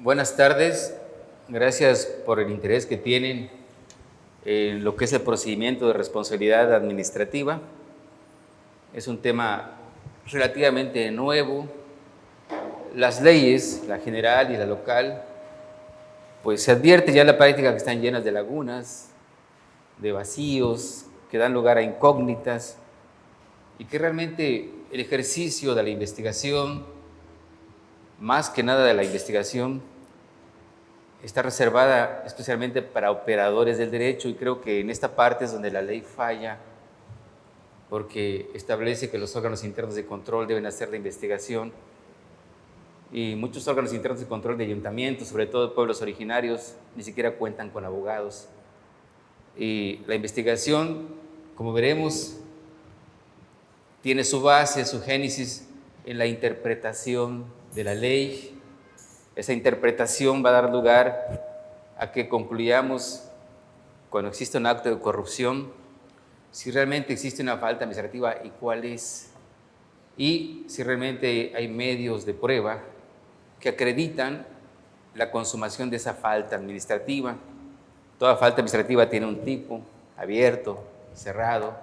Buenas tardes, gracias por el interés que tienen en lo que es el procedimiento de responsabilidad administrativa. Es un tema relativamente nuevo. Las leyes, la general y la local, pues se advierte ya en la práctica que están llenas de lagunas, de vacíos, que dan lugar a incógnitas y que realmente el ejercicio de la investigación, más que nada de la investigación, está reservada especialmente para operadores del derecho, y creo que en esta parte es donde la ley falla, porque establece que los órganos internos de control deben hacer la investigación, y muchos órganos internos de control de ayuntamientos, sobre todo de pueblos originarios, ni siquiera cuentan con abogados. Y la investigación, como veremos, tiene su base, su génesis en la interpretación de la ley. Esa interpretación va a dar lugar a que concluyamos, cuando existe un acto de corrupción, si realmente existe una falta administrativa y cuál es, y si realmente hay medios de prueba que acreditan la consumación de esa falta administrativa. Toda falta administrativa tiene un tipo: abierto, cerrado,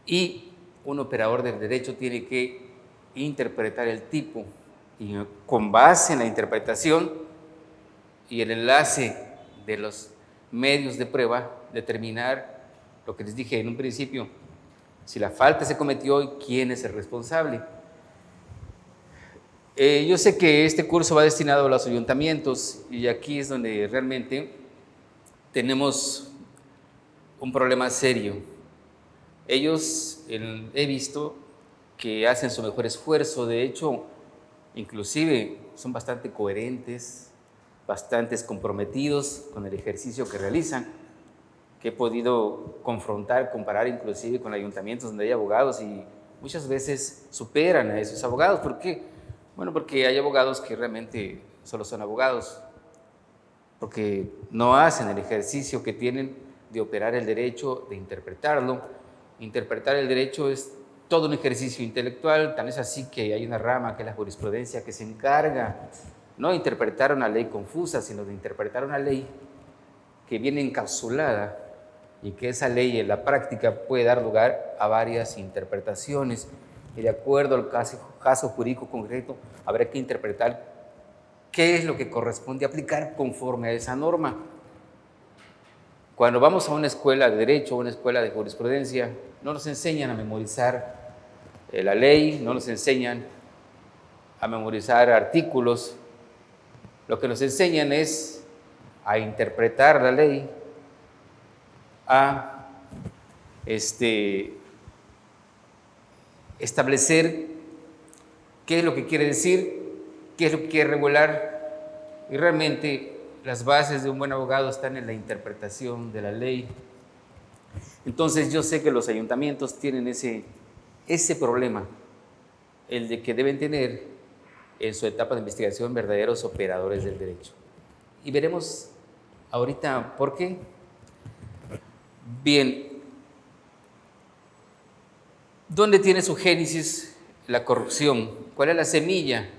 y un operador del derecho tiene que interpretar el tipo, y con base en la interpretación y el enlace de los medios de prueba, determinar lo que les dije en un principio: si la falta se cometió y quién es el responsable. Yo sé que este curso va destinado a los ayuntamientos, y aquí es donde realmente tenemos un problema serio. Ellos, he visto que hacen su mejor esfuerzo, de hecho, inclusive son bastante coherentes, bastante comprometidos con el ejercicio que realizan, que he podido confrontar, comparar inclusive con ayuntamientos donde hay abogados, y muchas veces superan a esos abogados. ¿Por qué? Bueno, porque hay abogados que realmente solo son abogados, porque no hacen el ejercicio que tienen de operar el derecho, de interpretarlo. Interpretar el derecho es todo un ejercicio intelectual, tan es así que hay una rama, que es la jurisprudencia, que se encarga no de interpretar una ley confusa, sino de interpretar una ley que viene encapsulada, y que esa ley en la práctica puede dar lugar a varias interpretaciones, y de acuerdo al caso jurídico concreto habrá que interpretar qué es lo que corresponde aplicar conforme a esa norma. Cuando vamos a una escuela de derecho, o una escuela de jurisprudencia, no nos enseñan a memorizar la ley, no nos enseñan a memorizar artículos. Lo que nos enseñan es a interpretar la ley, a establecer qué es lo que quiere decir, qué es lo que quiere regular, y realmente las bases de un buen abogado están en la interpretación de la ley. Entonces yo sé que los ayuntamientos tienen ese problema, el de que deben tener en su etapa de investigación verdaderos operadores del derecho. Y veremos ahorita por qué. Bien, ¿dónde tiene su génesis la corrupción? ¿Cuál es la semilla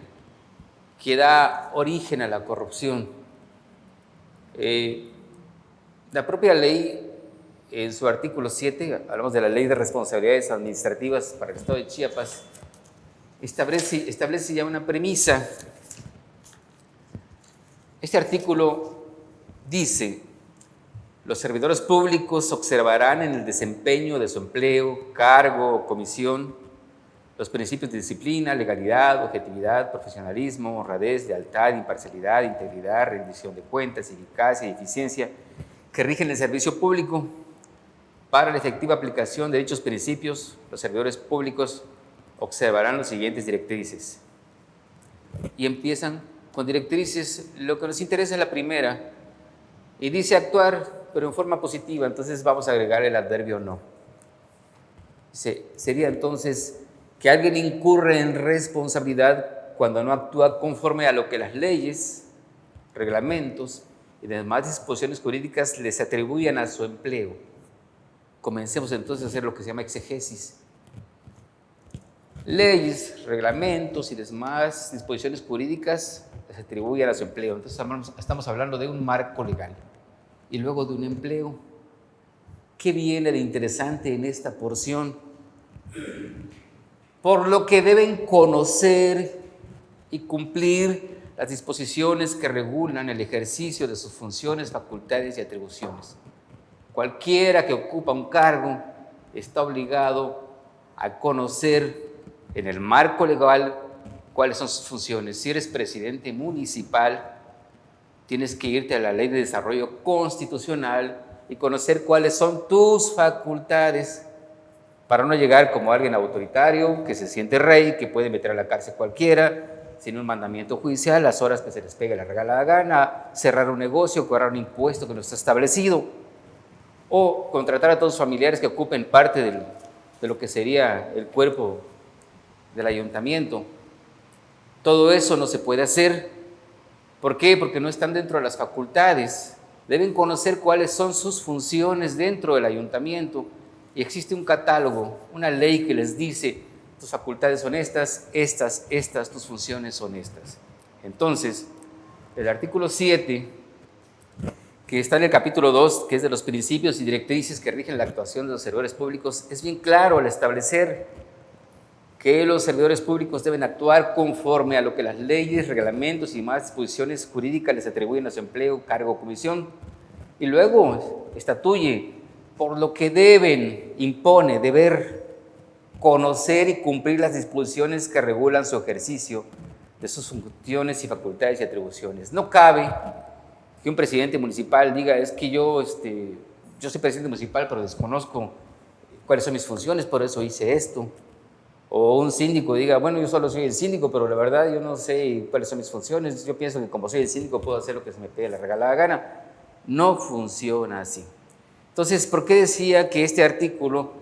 que da origen a la corrupción? La propia ley, en su artículo 7, hablamos de la Ley de Responsabilidades Administrativas para el Estado de Chiapas, establece ya una premisa. Este artículo dice: los servidores públicos observarán en el desempeño de su empleo, cargo o comisión los principios de disciplina, legalidad, objetividad, profesionalismo, honradez, lealtad, imparcialidad, integridad, rendición de cuentas, eficacia y eficiencia que rigen el servicio público. Para la efectiva aplicación de dichos principios, los servidores públicos observarán las siguientes directrices. Y empiezan con directrices. Lo que nos interesa es la primera, y dice actuar, pero en forma positiva. Entonces vamos a agregar el adverbio no. Sería entonces que alguien incurre en responsabilidad cuando no actúa conforme a lo que las leyes, reglamentos y demás disposiciones jurídicas les atribuyen a su empleo. Comencemos entonces a hacer lo que se llama exegesis. Leyes, reglamentos y demás disposiciones jurídicas se atribuyan a su empleo. Entonces estamos hablando de un marco legal y luego de un empleo. ¿Qué viene de interesante en esta porción? Por lo que deben conocer y cumplir las disposiciones que regulan el ejercicio de sus funciones, facultades y atribuciones. Cualquiera que ocupa un cargo está obligado a conocer en el marco legal cuáles son sus funciones. Si eres presidente municipal, tienes que irte a la Ley de Desarrollo Constitucional y conocer cuáles son tus facultades para no llegar como alguien autoritario que se siente rey, que puede meter a la cárcel cualquiera, sin un mandamiento judicial, las horas que se les pegue la regalada gana, cerrar un negocio, cobrar un impuesto que no está establecido, o contratar a todos los familiares que ocupen parte de lo que sería el cuerpo del ayuntamiento. Todo eso no se puede hacer. ¿Por qué? Porque no están dentro de las facultades. Deben conocer cuáles son sus funciones dentro del ayuntamiento. Y existe un catálogo, una ley que les dice, tus facultades son estas, tus funciones son estas. Entonces, el artículo 7, que está en el capítulo 2, que es de los principios y directrices que rigen la actuación de los servidores públicos, es bien claro al establecer que los servidores públicos deben actuar conforme a lo que las leyes, reglamentos y demás disposiciones jurídicas les atribuyen a su empleo, cargo o comisión. Y luego estatuye por lo que deben, impone, deber conocer y cumplir las disposiciones que regulan su ejercicio de sus funciones y facultades y atribuciones. No cabe que un presidente municipal diga, es que yo soy presidente municipal, pero desconozco cuáles son mis funciones, por eso hice esto. O un síndico diga, bueno, yo solo soy el síndico, pero la verdad yo no sé cuáles son mis funciones, yo pienso que como soy el síndico puedo hacer lo que se me pegue la regalada gana. No funciona así. Entonces, ¿por qué decía que este artículo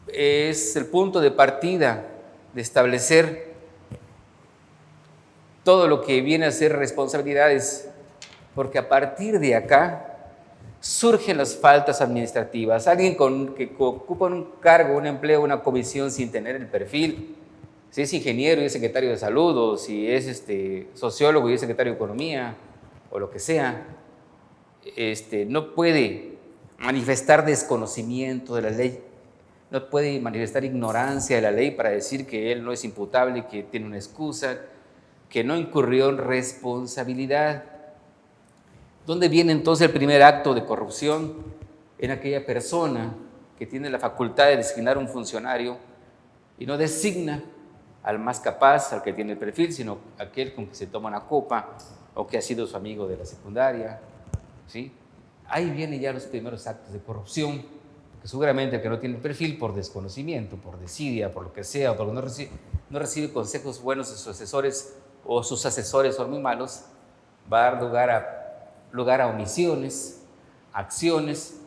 es el punto de partida de establecer todo lo que viene a ser responsabilidades? Porque a partir de acá surgen las faltas administrativas. Alguien que ocupa un cargo, un empleo, una comisión sin tener el perfil, si es ingeniero y es secretario de salud, o si es sociólogo y es secretario de economía, o lo que sea, no puede manifestar desconocimiento de la ley, no puede manifestar ignorancia de la ley para decir que él no es imputable, que tiene una excusa, que no incurrió en responsabilidad. ¿Dónde viene entonces el primer acto de corrupción? En aquella persona que tiene la facultad de designar un funcionario y no designa al más capaz, al que tiene el perfil, sino aquel con que se toma una copa o que ha sido su amigo de la secundaria, ¿sí? Ahí vienen ya los primeros actos de corrupción, que seguramente el que no tiene el perfil por desconocimiento, por desidia, por lo que sea, o porque no recibe consejos buenos de sus asesores o sus asesores son muy malos, va a dar lugar a omisiones, acciones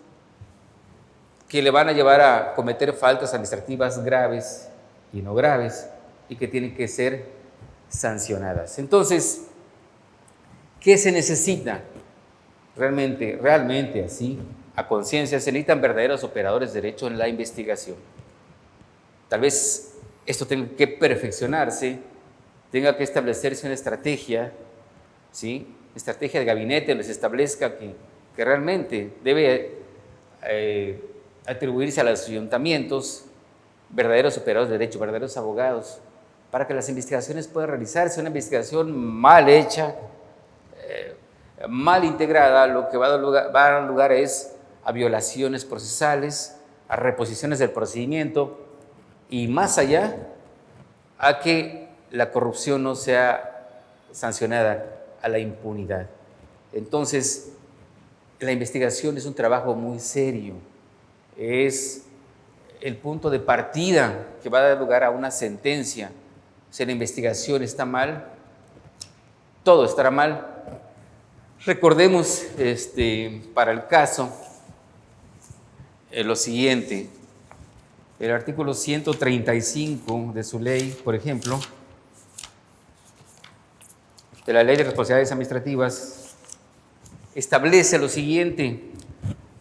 que le van a llevar a cometer faltas administrativas graves y no graves y que tienen que ser sancionadas. Entonces, ¿qué se necesita? Realmente así, a conciencia, se necesitan verdaderos operadores de derecho en la investigación. Tal vez esto tenga que perfeccionarse, tenga que establecerse una estrategia, ¿sí? Estrategia de gabinete donde se establezca que realmente debe atribuirse a los ayuntamientos verdaderos operadores de derecho, verdaderos abogados, para que las investigaciones puedan realizarse. Una investigación mal hecha, mal integrada, lo que va a dar lugar es a violaciones procesales, a reposiciones del procedimiento y más allá, a que la corrupción no sea sancionada, a la impunidad. Entonces, la investigación es un trabajo muy serio, es el punto de partida que va a dar lugar a una sentencia. Si la investigación está mal, todo estará mal. Recordemos para el caso lo siguiente, el artículo 135 de su ley, por ejemplo, de la Ley de Responsabilidades Administrativas, establece lo siguiente: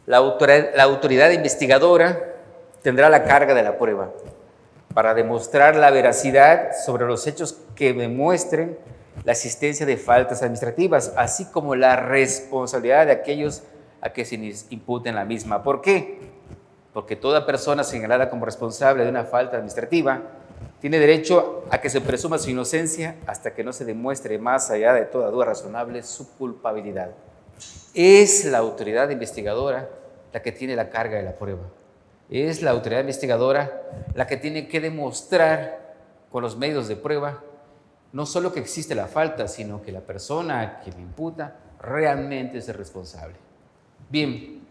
la autoridad investigadora tendrá la carga de la prueba para demostrar la veracidad sobre los hechos que demuestren la existencia de faltas administrativas, así como la responsabilidad de aquellos a que se les imputen la misma. ¿Por qué? Porque toda persona señalada como responsable de una falta administrativa tiene derecho a que se presuma su inocencia hasta que no se demuestre más allá de toda duda razonable su culpabilidad. Es la autoridad investigadora la que tiene la carga de la prueba. Es la autoridad investigadora la que tiene que demostrar con los medios de prueba no solo que existe la falta, sino que la persona a quien imputa realmente es el responsable. Bien,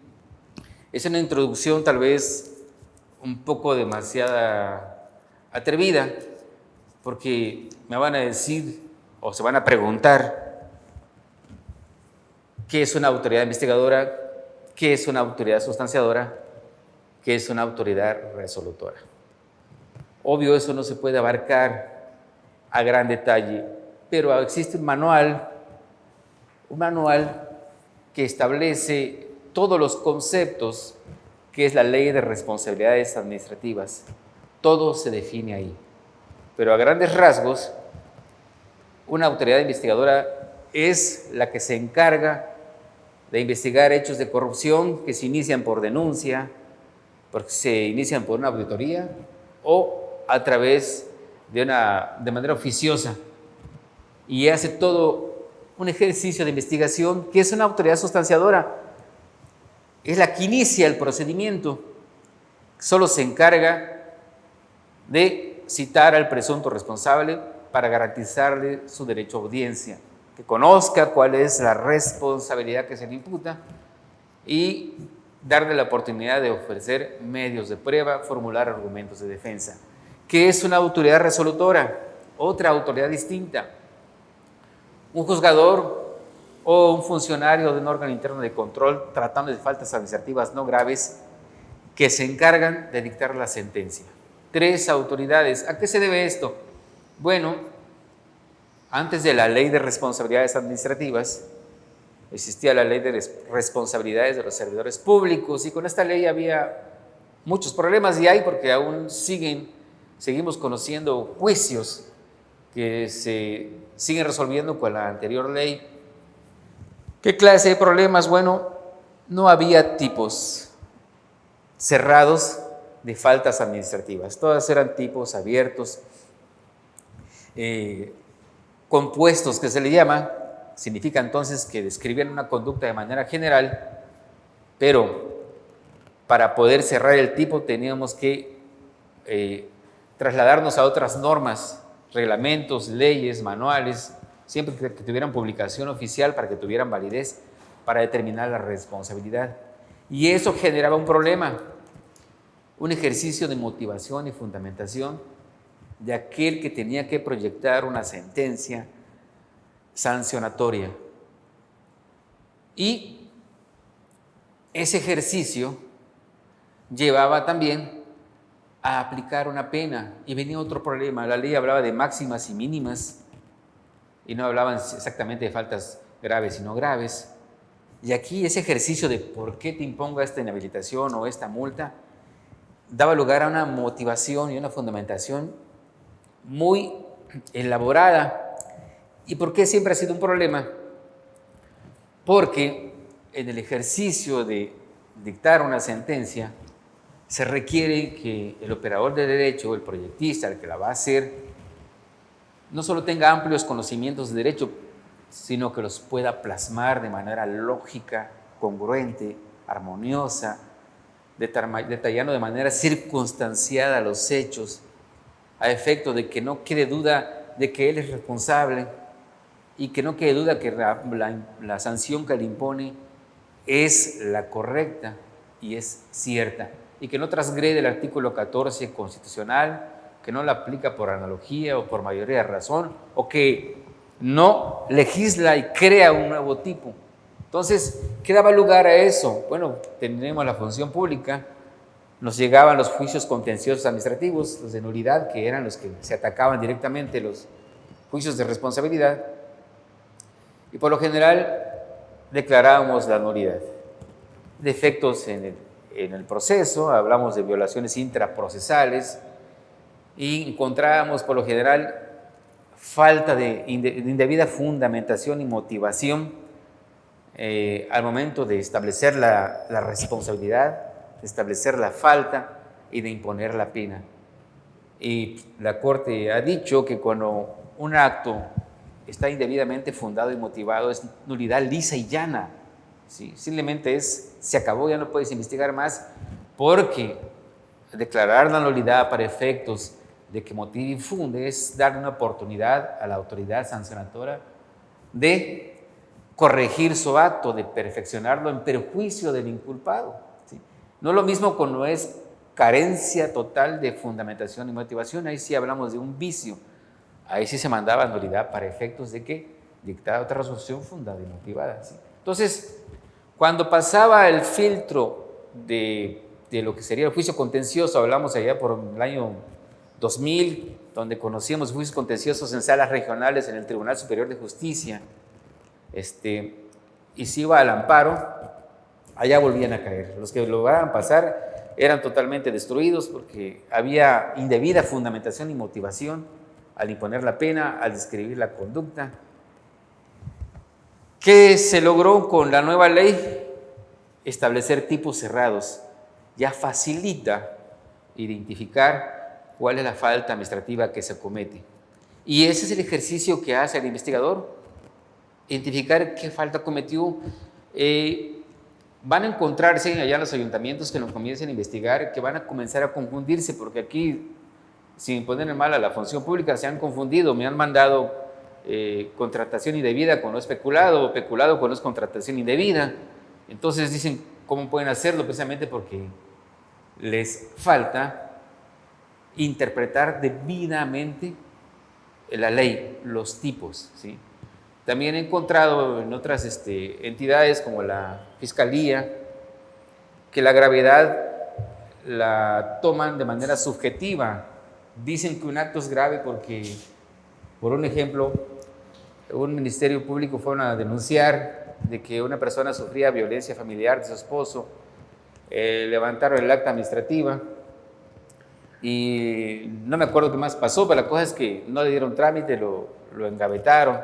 es una introducción tal vez un poco demasiada atrevida, porque me van a decir o se van a preguntar qué es una autoridad investigadora, qué es una autoridad sustanciadora, qué es una autoridad resolutora. Obvio, eso no se puede abarcar a gran detalle, pero existe un manual que establece todos los conceptos que es la Ley de Responsabilidades Administrativas. Todo se define ahí. Pero a grandes rasgos, una autoridad investigadora es la que se encarga de investigar hechos de corrupción que se inician por denuncia, porque se inician por una auditoría o a través de manera oficiosa, y hace todo un ejercicio de investigación que es una autoridad sustanciadora. Es la que inicia el procedimiento, solo se encarga de citar al presunto responsable para garantizarle su derecho a audiencia, que conozca cuál es la responsabilidad que se le imputa y darle la oportunidad de ofrecer medios de prueba, formular argumentos de defensa. ¿Qué es una autoridad resolutora? Otra autoridad distinta. Un juzgador o un funcionario de un órgano interno de control tratando de faltas administrativas no graves que se encargan de dictar la sentencia. 3 autoridades. ¿A qué se debe esto? Bueno, antes de la Ley de Responsabilidades Administrativas, existía la Ley de Responsabilidades de los Servidores Públicos, y con esta ley había muchos problemas, y hay porque aún seguimos conociendo juicios que se siguen resolviendo con la anterior ley. ¿Qué clase de problemas? Bueno, no había tipos cerrados de faltas administrativas. Todas eran tipos abiertos, compuestos, que se le llama. Significa entonces que describían una conducta de manera general, pero para poder cerrar el tipo teníamos que trasladarnos a otras normas, reglamentos, leyes, manuales, siempre que tuvieran publicación oficial para que tuvieran validez para determinar la responsabilidad. Y eso generaba un problema, un ejercicio de motivación y fundamentación de aquel que tenía que proyectar una sentencia sancionatoria. Y ese ejercicio llevaba también a aplicar una pena, y venía otro problema. La ley hablaba de máximas y mínimas y no hablaban exactamente de faltas graves y no graves. Y aquí ese ejercicio de por qué te impongo esta inhabilitación o esta multa daba lugar a una motivación y una fundamentación muy elaborada. ¿Y por qué siempre ha sido un problema? Porque en el ejercicio de dictar una sentencia se requiere que el operador de derecho, el proyectista, el que la va a hacer, no solo tenga amplios conocimientos de derecho, sino que los pueda plasmar de manera lógica, congruente, armoniosa, detallando de manera circunstanciada los hechos, a efecto de que no quede duda de que él es responsable y que no quede duda que la sanción que le impone es la correcta y es cierta, y que no transgrede el artículo 14 constitucional, que no la aplica por analogía o por mayoría de razón, o que no legisla y crea un nuevo tipo. Entonces, ¿qué daba lugar a eso? Bueno, tenemos la función pública, nos llegaban los juicios contenciosos administrativos, los de nulidad, que eran los que se atacaban directamente, los juicios de responsabilidad, y por lo general declarábamos la nulidad. Defectos en el proceso, hablamos de violaciones intraprocesales, y encontrábamos por lo general falta de indebida fundamentación y motivación al momento de establecer la responsabilidad, de establecer la falta y de imponer la pena. Y la Corte ha dicho que cuando un acto está indebidamente fundado y motivado es nulidad lisa y llana. ¿Sí? Simplemente se acabó, ya no puedes investigar más, porque declarar la nulidad para efectos de que motive y funde es darle una oportunidad a la autoridad sancionadora de corregir su acto, de perfeccionarlo en perjuicio del inculpado. ¿Sí? No es lo mismo cuando es carencia total de fundamentación y motivación, ahí sí hablamos de un vicio, ahí sí se mandaba nulidad para efectos de que dictara otra resolución fundada y motivada. ¿Sí? Entonces, cuando pasaba el filtro de lo que sería el juicio contencioso, hablamos allá por el año 2000, donde conocíamos juicios contenciosos en salas regionales en el Tribunal Superior de Justicia, y se iba al amparo, allá volvían a caer. Los que lograban pasar eran totalmente destruidos porque había indebida fundamentación y motivación al imponer la pena, al describir la conducta. ¿Qué se logró con la nueva ley? Establecer tipos cerrados. Ya facilita identificar cuál es la falta administrativa que se comete. Y ese es el ejercicio que hace el investigador, identificar qué falta cometió. Van a encontrarse allá en los ayuntamientos que nos comiencen a investigar, que van a comenzar a confundirse, porque aquí, sin poner en mal a la función pública, se han confundido, me han mandado contratación indebida con lo especulado, o peculado con lo es contratación indebida. Entonces dicen, ¿cómo pueden hacerlo? Precisamente porque les falta interpretar debidamente la ley, los tipos, ¿sí? También he encontrado en otras entidades como la Fiscalía que la gravedad la toman de manera subjetiva. Dicen que un acto es grave porque, por un ejemplo, un ministerio público fueron a denunciar de que una persona sufría violencia familiar de su esposo, levantaron el acta administrativa y no me acuerdo qué más pasó, pero la cosa es que no le dieron trámite, lo engavetaron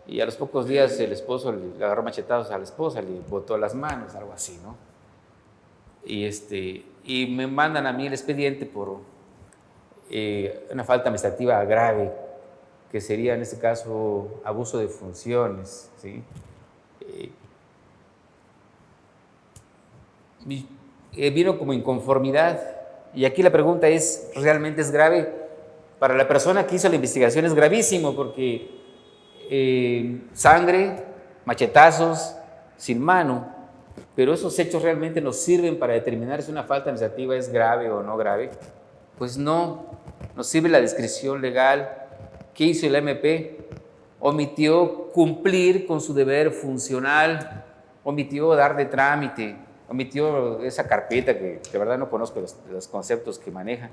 y a los pocos días el esposo le agarró machetazos a la esposa, le botó las manos, algo así, ¿no? Y me mandan a mí el expediente por una falta administrativa grave, que sería en este caso abuso de funciones, ¿sí? Vino como inconformidad, y aquí la pregunta es, ¿realmente es grave? Para la persona que hizo la investigación es gravísimo, porque sangre, machetazos, sin mano, pero esos hechos realmente nos sirven para determinar si una falta administrativa es grave o no grave. Pues no, nos sirve la descripción legal. ¿Qué hizo el MP? Omitió cumplir con su deber funcional, omitió dar de trámite, omitió esa carpeta que de verdad no conozco los conceptos que maneja,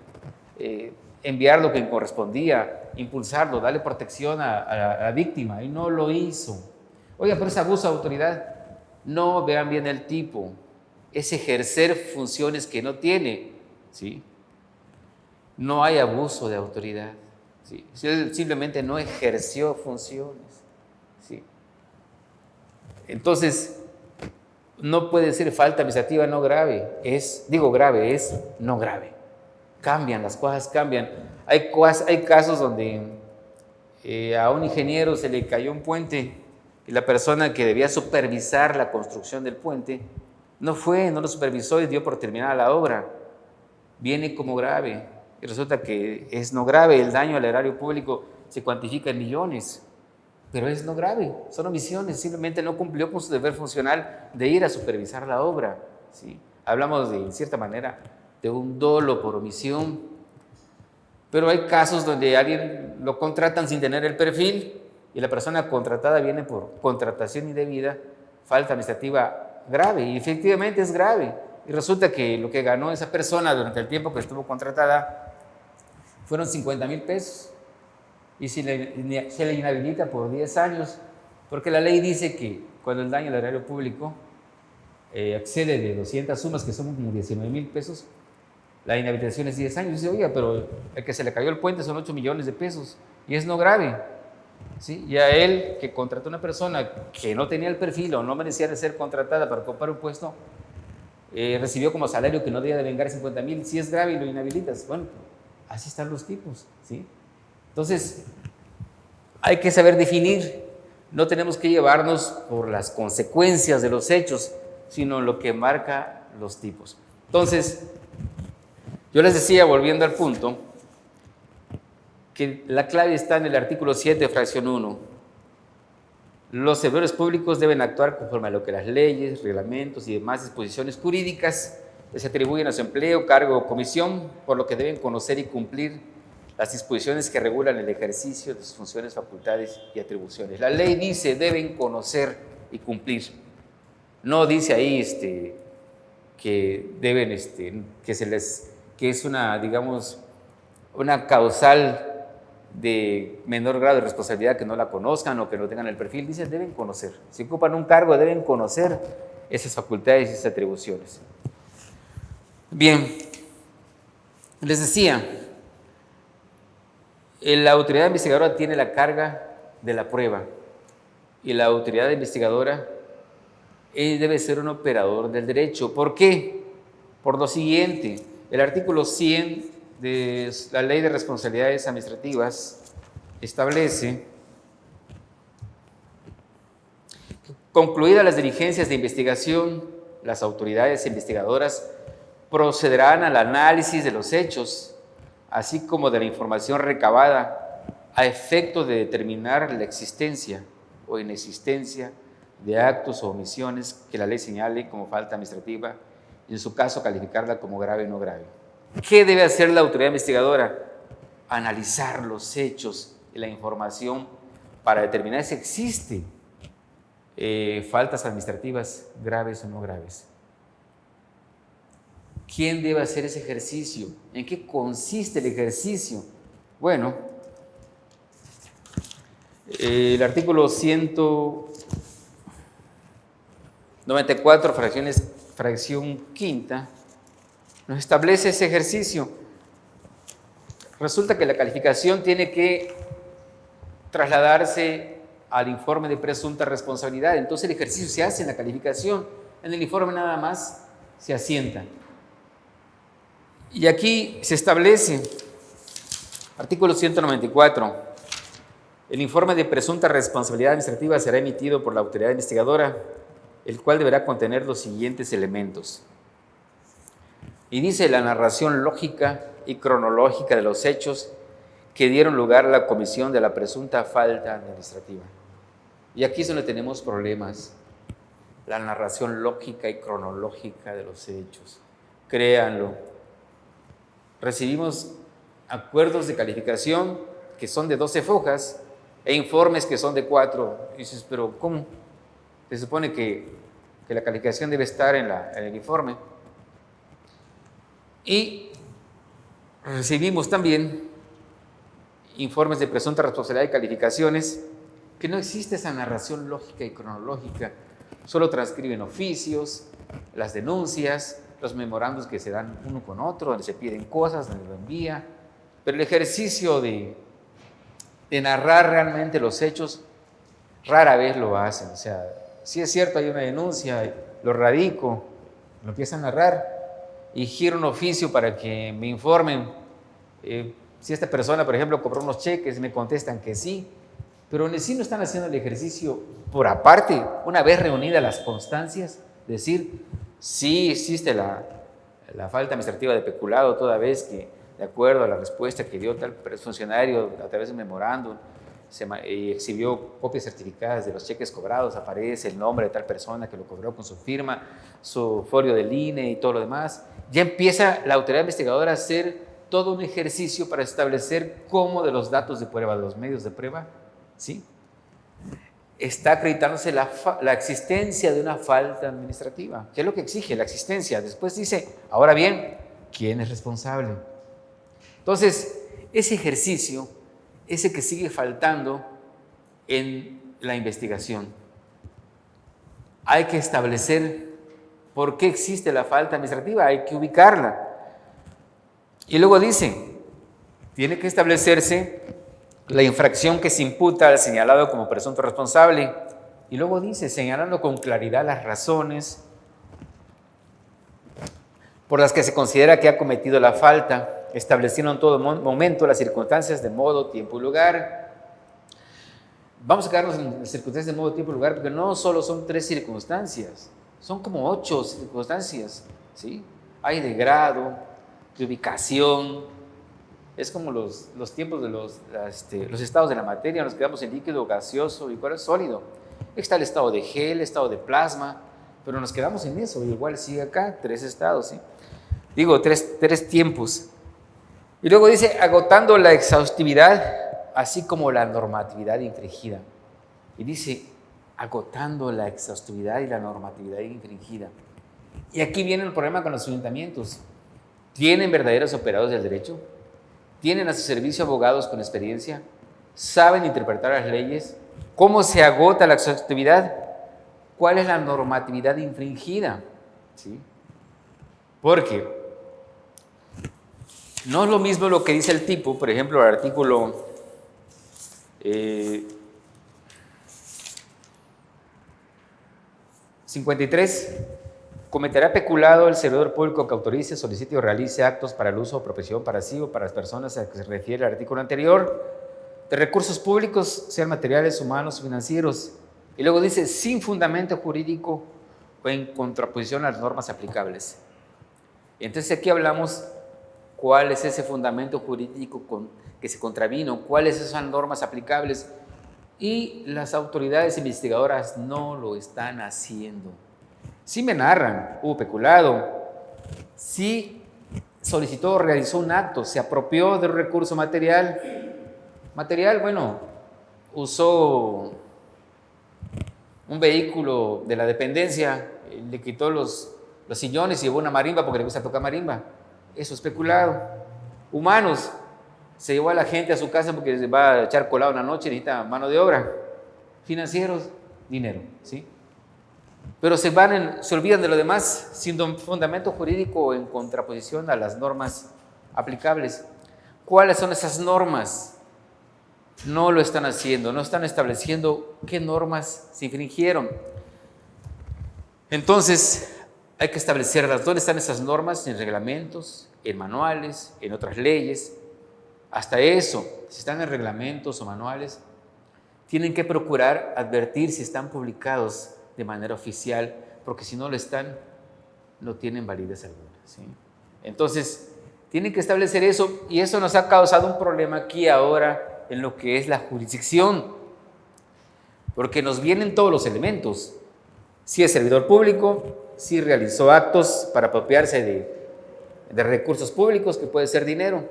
enviar lo que correspondía, impulsarlo, darle protección a la víctima, y no lo hizo. Oiga, pero es abuso de autoridad. No, vean bien el tipo, es ejercer funciones que no tiene, ¿sí? No hay abuso de autoridad, ¿sí? Él simplemente no ejerció funciones, ¿sí? Entonces, no puede ser falta administrativa no grave, grave, es no grave. Cambian, las cosas cambian. Hay casos donde a un ingeniero se le cayó un puente y la persona que debía supervisar la construcción del puente no lo supervisó y dio por terminada la obra. Viene como grave y resulta que es no grave. El daño al erario público se cuantifica en millones, pero es no grave, son omisiones, simplemente no cumplió con su deber funcional de ir a supervisar la obra, ¿sí? Hablamos de, en cierta manera, de un dolo por omisión, pero hay casos donde alguien lo contratan sin tener el perfil y la persona contratada viene por contratación indebida, falta administrativa grave, y efectivamente es grave, y resulta que lo que ganó esa persona durante el tiempo que estuvo contratada fueron 50,000 pesos, y se le inhabilita por 10 años, porque la ley dice que cuando el daño al erario público excede de 200 sumas, que son como 19,000 pesos, la inhabilitación es 10 años. Dice, oiga, pero el que se le cayó el puente son 8 millones de pesos, y es no grave. ¿sí? Y a él, que contrató a una persona que no tenía el perfil o no merecía de ser contratada para ocupar un puesto, recibió como salario que no debía de vengar 50,000. Si es grave y lo inhabilitas, bueno, así están los tipos, ¿sí? Entonces, hay que saber definir. No tenemos que llevarnos por las consecuencias de los hechos, sino lo que marca los tipos. Entonces, yo les decía, volviendo al punto, que la clave está en el artículo 7, fracción 1. Los servidores públicos deben actuar conforme a lo que las leyes, reglamentos y demás disposiciones jurídicas les atribuyen a su empleo, cargo o comisión, por lo que deben conocer y cumplir las disposiciones que regulan el ejercicio de sus funciones, facultades y atribuciones. La ley dice deben conocer y cumplir. No dice ahí que deben, que es una, digamos, una causal de menor grado de responsabilidad que no la conozcan o que no tengan el perfil. Dice deben conocer. Si ocupan un cargo deben conocer esas facultades y esas atribuciones. Bien, les decía, la autoridad investigadora tiene la carga de la prueba y la autoridad investigadora debe ser un operador del derecho. ¿Por qué? Por lo siguiente, el artículo 100 de la Ley de Responsabilidades Administrativas establece: concluidas las diligencias de investigación, las autoridades investigadoras procederán al análisis de los hechos, así como de la información recabada, a efecto de determinar la existencia o inexistencia de actos o omisiones que la ley señale como falta administrativa y en su caso calificarla como grave o no grave. ¿Qué debe hacer la autoridad investigadora? Analizar los hechos y la información para determinar si existen faltas administrativas graves o no graves. ¿Quién debe hacer ese ejercicio? ¿En qué consiste el ejercicio? Bueno, el artículo 194, fracción quinta, nos establece ese ejercicio. Resulta que la calificación tiene que trasladarse al informe de presunta responsabilidad. Entonces el ejercicio se hace en la calificación, en el informe nada más se asienta. Y aquí se establece, artículo 194, el informe de presunta responsabilidad administrativa será emitido por la autoridad investigadora, el cual deberá contener los siguientes elementos. Y dice: la narración lógica y cronológica de los hechos que dieron lugar a la comisión de la presunta falta administrativa. Y aquí es donde tenemos problemas, la narración lógica y cronológica de los hechos. Créanlo. Recibimos acuerdos de calificación que son de 12 fojas e informes que son de 4. Y dices, pero ¿cómo? Se supone que la calificación debe estar en el informe. Y recibimos también informes de presunta responsabilidad y calificaciones que no existe esa narración lógica y cronológica. Solo transcriben oficios, las denuncias, los memorandos que se dan uno con otro, donde se piden cosas, donde lo envía. Pero el ejercicio de narrar realmente los hechos, rara vez lo hacen. O sea, si es cierto, hay una denuncia, lo radico, lo empiezo a narrar y giro un oficio para que me informen. Si esta persona, por ejemplo, cobró unos cheques, me contestan que sí, pero en sí no están haciendo el ejercicio por aparte, una vez reunidas las constancias, decir, sí existe la falta administrativa de peculado, toda vez que, de acuerdo a la respuesta que dio tal funcionario a través de un memorándum, y exhibió copias certificadas de los cheques cobrados, aparece el nombre de tal persona que lo cobró con su firma, su folio del INE y todo lo demás. Ya empieza la autoridad investigadora a hacer todo un ejercicio para establecer cómo de los datos de prueba, de los medios de prueba, ¿sí?, está acreditándose la existencia de una falta administrativa. ¿Qué es lo que exige? La existencia. Después dice, ahora bien, ¿quién es responsable? Entonces, ese ejercicio es el que sigue faltando en la investigación. Hay que establecer por qué existe la falta administrativa, hay que ubicarla. Y luego dice, tiene que establecerse la infracción que se imputa al señalado como presunto responsable. Y luego dice, señalando con claridad las razones por las que se considera que ha cometido la falta, estableciendo en todo momento las circunstancias de modo, tiempo y lugar. Vamos a quedarnos en las circunstancias de modo, tiempo y lugar, porque no solo son 3 circunstancias, son como 8 circunstancias, ¿sí? Hay de grado, de ubicación, es como los tiempos de los estados de la materia, nos quedamos en líquido, gaseoso y cuál es sólido. Está el estado de gel, el estado de plasma, pero nos quedamos en eso, igual sigue acá, 3 estados, ¿sí? Digo, tres tiempos. Y luego dice, agotando la exhaustividad, así como la normatividad infringida. Y dice, agotando la exhaustividad y la normatividad infringida. Y aquí viene el problema con los ayuntamientos. ¿Tienen verdaderos operadores del derecho? ¿Tienen a su servicio abogados con experiencia? ¿Saben interpretar las leyes? ¿Cómo se agota la exhaustividad? ¿Cuál es la normatividad infringida? ¿Sí? Porque no es lo mismo lo que dice el tipo, por ejemplo, el artículo 53, cometerá peculado el servidor público que autorice, solicite o realice actos para el uso o profesión para sí o para las personas a que se refiere el artículo anterior, de recursos públicos, sean materiales, humanos o financieros. Y luego dice, sin fundamento jurídico o en contraposición a las normas aplicables. Entonces aquí hablamos cuál es ese fundamento jurídico que se contravino, cuáles son esas normas aplicables, y las autoridades investigadoras no lo están haciendo. Sí me narran, hubo peculado, sí solicitó, realizó un acto, se apropió de un recurso material, bueno, usó un vehículo de la dependencia, le quitó los sillones y llevó una marimba porque le gusta tocar marimba. Eso es peculado. Humanos, se llevó a la gente a su casa porque se va a echar colado en la noche, necesita mano de obra. Financieros, dinero, ¿sí? Pero se olvidan de lo demás sin fundamento jurídico en contraposición a las normas aplicables. ¿Cuáles son esas normas? No lo están haciendo, no están estableciendo qué normas se infringieron. Entonces, hay que establecerlas. ¿Dónde están esas normas? En reglamentos, en manuales, en otras leyes. Hasta eso, si están en reglamentos o manuales, tienen que procurar advertir si están publicados de manera oficial, porque si no lo están, no tienen validez alguna, ¿sí? Entonces, tienen que establecer eso, y eso nos ha causado un problema aquí ahora en lo que es la jurisdicción, porque nos vienen todos los elementos. Si es servidor público, si realizó actos para apropiarse de recursos públicos, que puede ser dinero,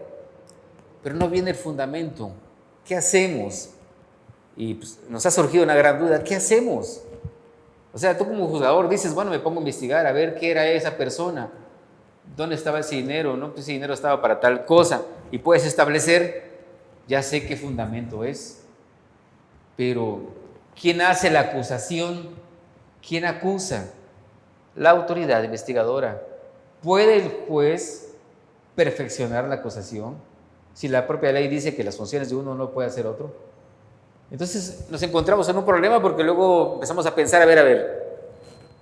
pero no viene el fundamento. ¿Qué hacemos? Y pues, nos ha surgido una gran duda, ¿qué hacemos? O sea, tú como juzgador dices, bueno, me pongo a investigar a ver qué era esa persona, dónde estaba ese dinero, no, pues ese dinero estaba para tal cosa, y puedes establecer, ya sé qué fundamento es, pero ¿quién hace la acusación? ¿Quién acusa? La autoridad investigadora. ¿Puede el juez perfeccionar la acusación si la propia ley dice que las funciones de uno no puede hacer otro? Entonces nos encontramos en un problema porque luego empezamos a pensar, a ver,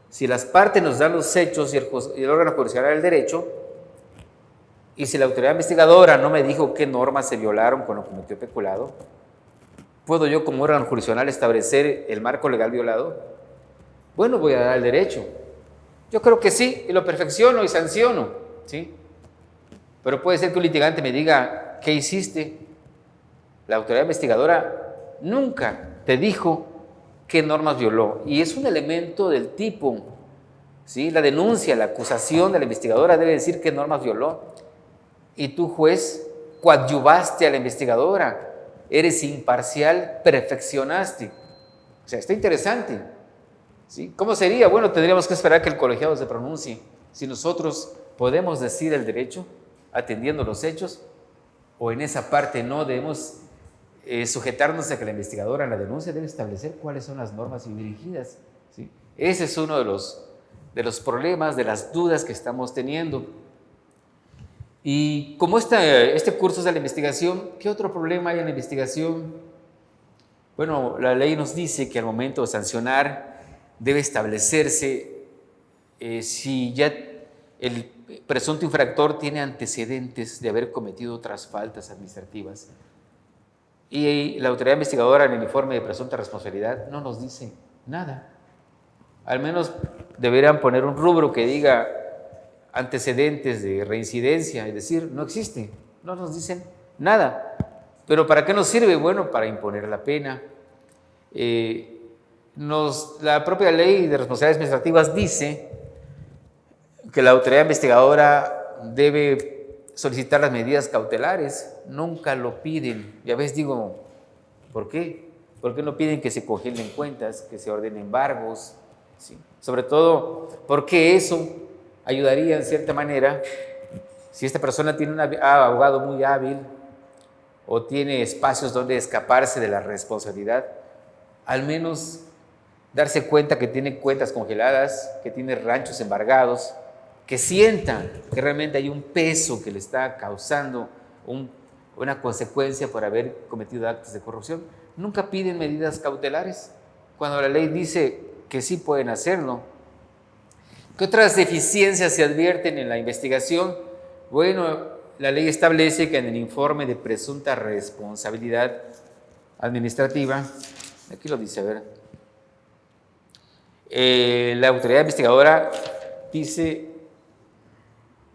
si las partes nos dan los hechos y el órgano jurisdiccional del derecho, y si la autoridad investigadora no me dijo qué normas se violaron cuando cometió peculado, ¿puedo yo como órgano jurisdiccional establecer el marco legal violado? Bueno, voy a dar el derecho. Yo creo que sí, y lo perfecciono y sanciono, ¿sí? Pero puede ser que un litigante me diga, ¿qué hiciste? La autoridad investigadora nunca te dijo qué normas violó. Y es un elemento del tipo, ¿sí? La denuncia, la acusación de la investigadora debe decir qué normas violó. Y tú, juez, coadyuvaste a la investigadora, eres imparcial, perfeccionaste. O sea, está interesante, ¿sí? ¿Cómo sería? Bueno, tendríamos que esperar que el colegiado se pronuncie. Si nosotros podemos decir el derecho, atendiendo los hechos, o en esa parte no debemos sujetarnos a que la investigadora en la denuncia debe establecer cuáles son las normas dirigidas, ¿sí? Ese es uno de los problemas, de las dudas que estamos teniendo. Y como este curso es de la investigación, ¿qué otro problema hay en la investigación? Bueno, la ley nos dice que al momento de sancionar debe establecerse si ya el presunto infractor tiene antecedentes de haber cometido otras faltas administrativas. Y la autoridad investigadora en el informe de presunta responsabilidad no nos dice nada. Al menos deberían poner un rubro que diga antecedentes de reincidencia, es decir, no existe, no nos dicen nada. ¿Pero para qué nos sirve? Bueno, para imponer la pena. La propia ley de responsabilidades administrativas dice que la autoridad investigadora debe solicitar las medidas cautelares, nunca lo piden. Y a veces digo, ¿por qué? ¿Por qué no piden que se congelen cuentas, que se ordenen embargos? ¿Sí? Sobre todo, porque eso ayudaría en cierta manera, si esta persona tiene un abogado muy hábil o tiene espacios donde escaparse de la responsabilidad, al menos darse cuenta que tiene cuentas congeladas, que tiene ranchos embargados, que sienta que realmente hay un peso que le está causando una consecuencia por haber cometido actos de corrupción. Nunca piden medidas cautelares, cuando la ley dice que sí pueden hacerlo. ¿Qué otras deficiencias se advierten en la investigación? Bueno, la ley establece que en el informe de presunta responsabilidad administrativa, aquí lo dice, a ver, la autoridad investigadora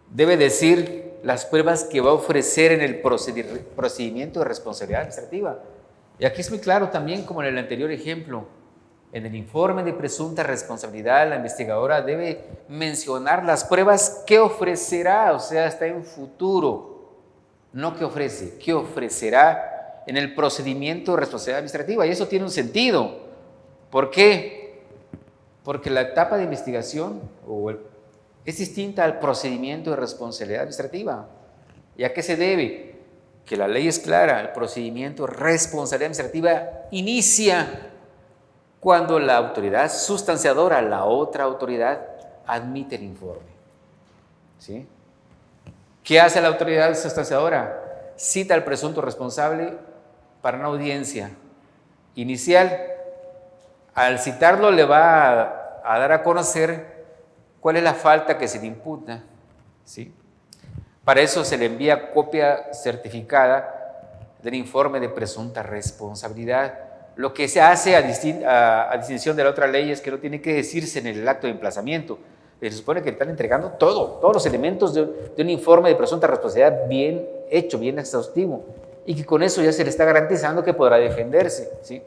debe decir las pruebas que va a ofrecer en el procedimiento de responsabilidad administrativa. Y aquí es muy claro también, como en el anterior ejemplo, en el informe de presunta responsabilidad, la investigadora debe mencionar las pruebas que ofrecerá, o sea, está en futuro, no que ofrece, que ofrecerá en el procedimiento de responsabilidad administrativa. Y eso tiene un sentido. ¿Por qué? Porque la etapa de investigación es distinta al procedimiento de responsabilidad administrativa. ¿Y a qué se debe? Que la ley es clara, el procedimiento de responsabilidad administrativa inicia cuando la autoridad sustanciadora, la otra autoridad, admite el informe. ¿Sí? ¿Qué hace la autoridad sustanciadora? Cita al presunto responsable para una audiencia inicial. Al citarlo le va a dar a conocer cuál es la falta que se le imputa. ¿Sí? Para eso se le envía copia certificada del informe de presunta responsabilidad. Lo que se hace a distinción de la otra ley es que no tiene que decirse en el acto de emplazamiento. Se supone que están entregando todos los elementos de un informe de presunta responsabilidad bien hecho, bien exhaustivo, y que con eso ya se le está garantizando que podrá defenderse. ¿Sí?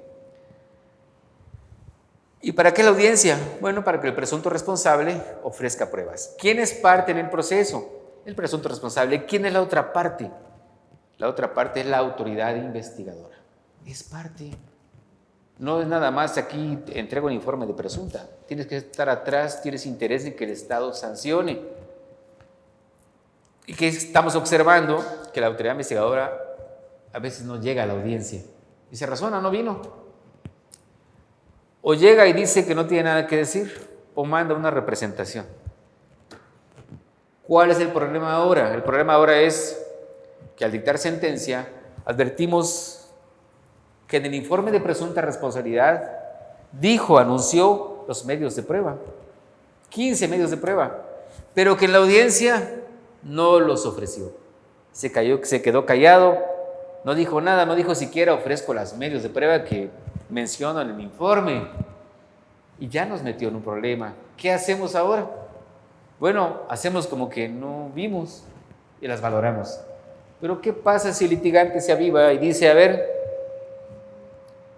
¿Y para qué la audiencia? Bueno, para que el presunto responsable ofrezca pruebas. ¿Quién es parte en el proceso? El presunto responsable. ¿Quién es la otra parte? La otra parte es la autoridad investigadora. Es parte. No es nada más aquí entrego un informe de presunta. Tienes que estar atrás, tienes interés en que el Estado sancione. ¿Y qué estamos observando? Que la autoridad investigadora a veces no llega a la audiencia. Y se razona, no vino. O llega y dice que no tiene nada que decir, o manda una representación. ¿Cuál es el problema ahora? El problema ahora es que al dictar sentencia advertimos que en el informe de presunta responsabilidad anunció los medios de prueba, 15 medios de prueba, pero que en la audiencia no los ofreció. Se quedó callado, no dijo nada, no dijo siquiera ofrezco los medios de prueba que menciono en el informe, y ya nos metió en un problema. ¿Qué hacemos ahora? Bueno, hacemos como que no vimos y las valoramos. Pero ¿qué pasa si el litigante se aviva y dice, a ver,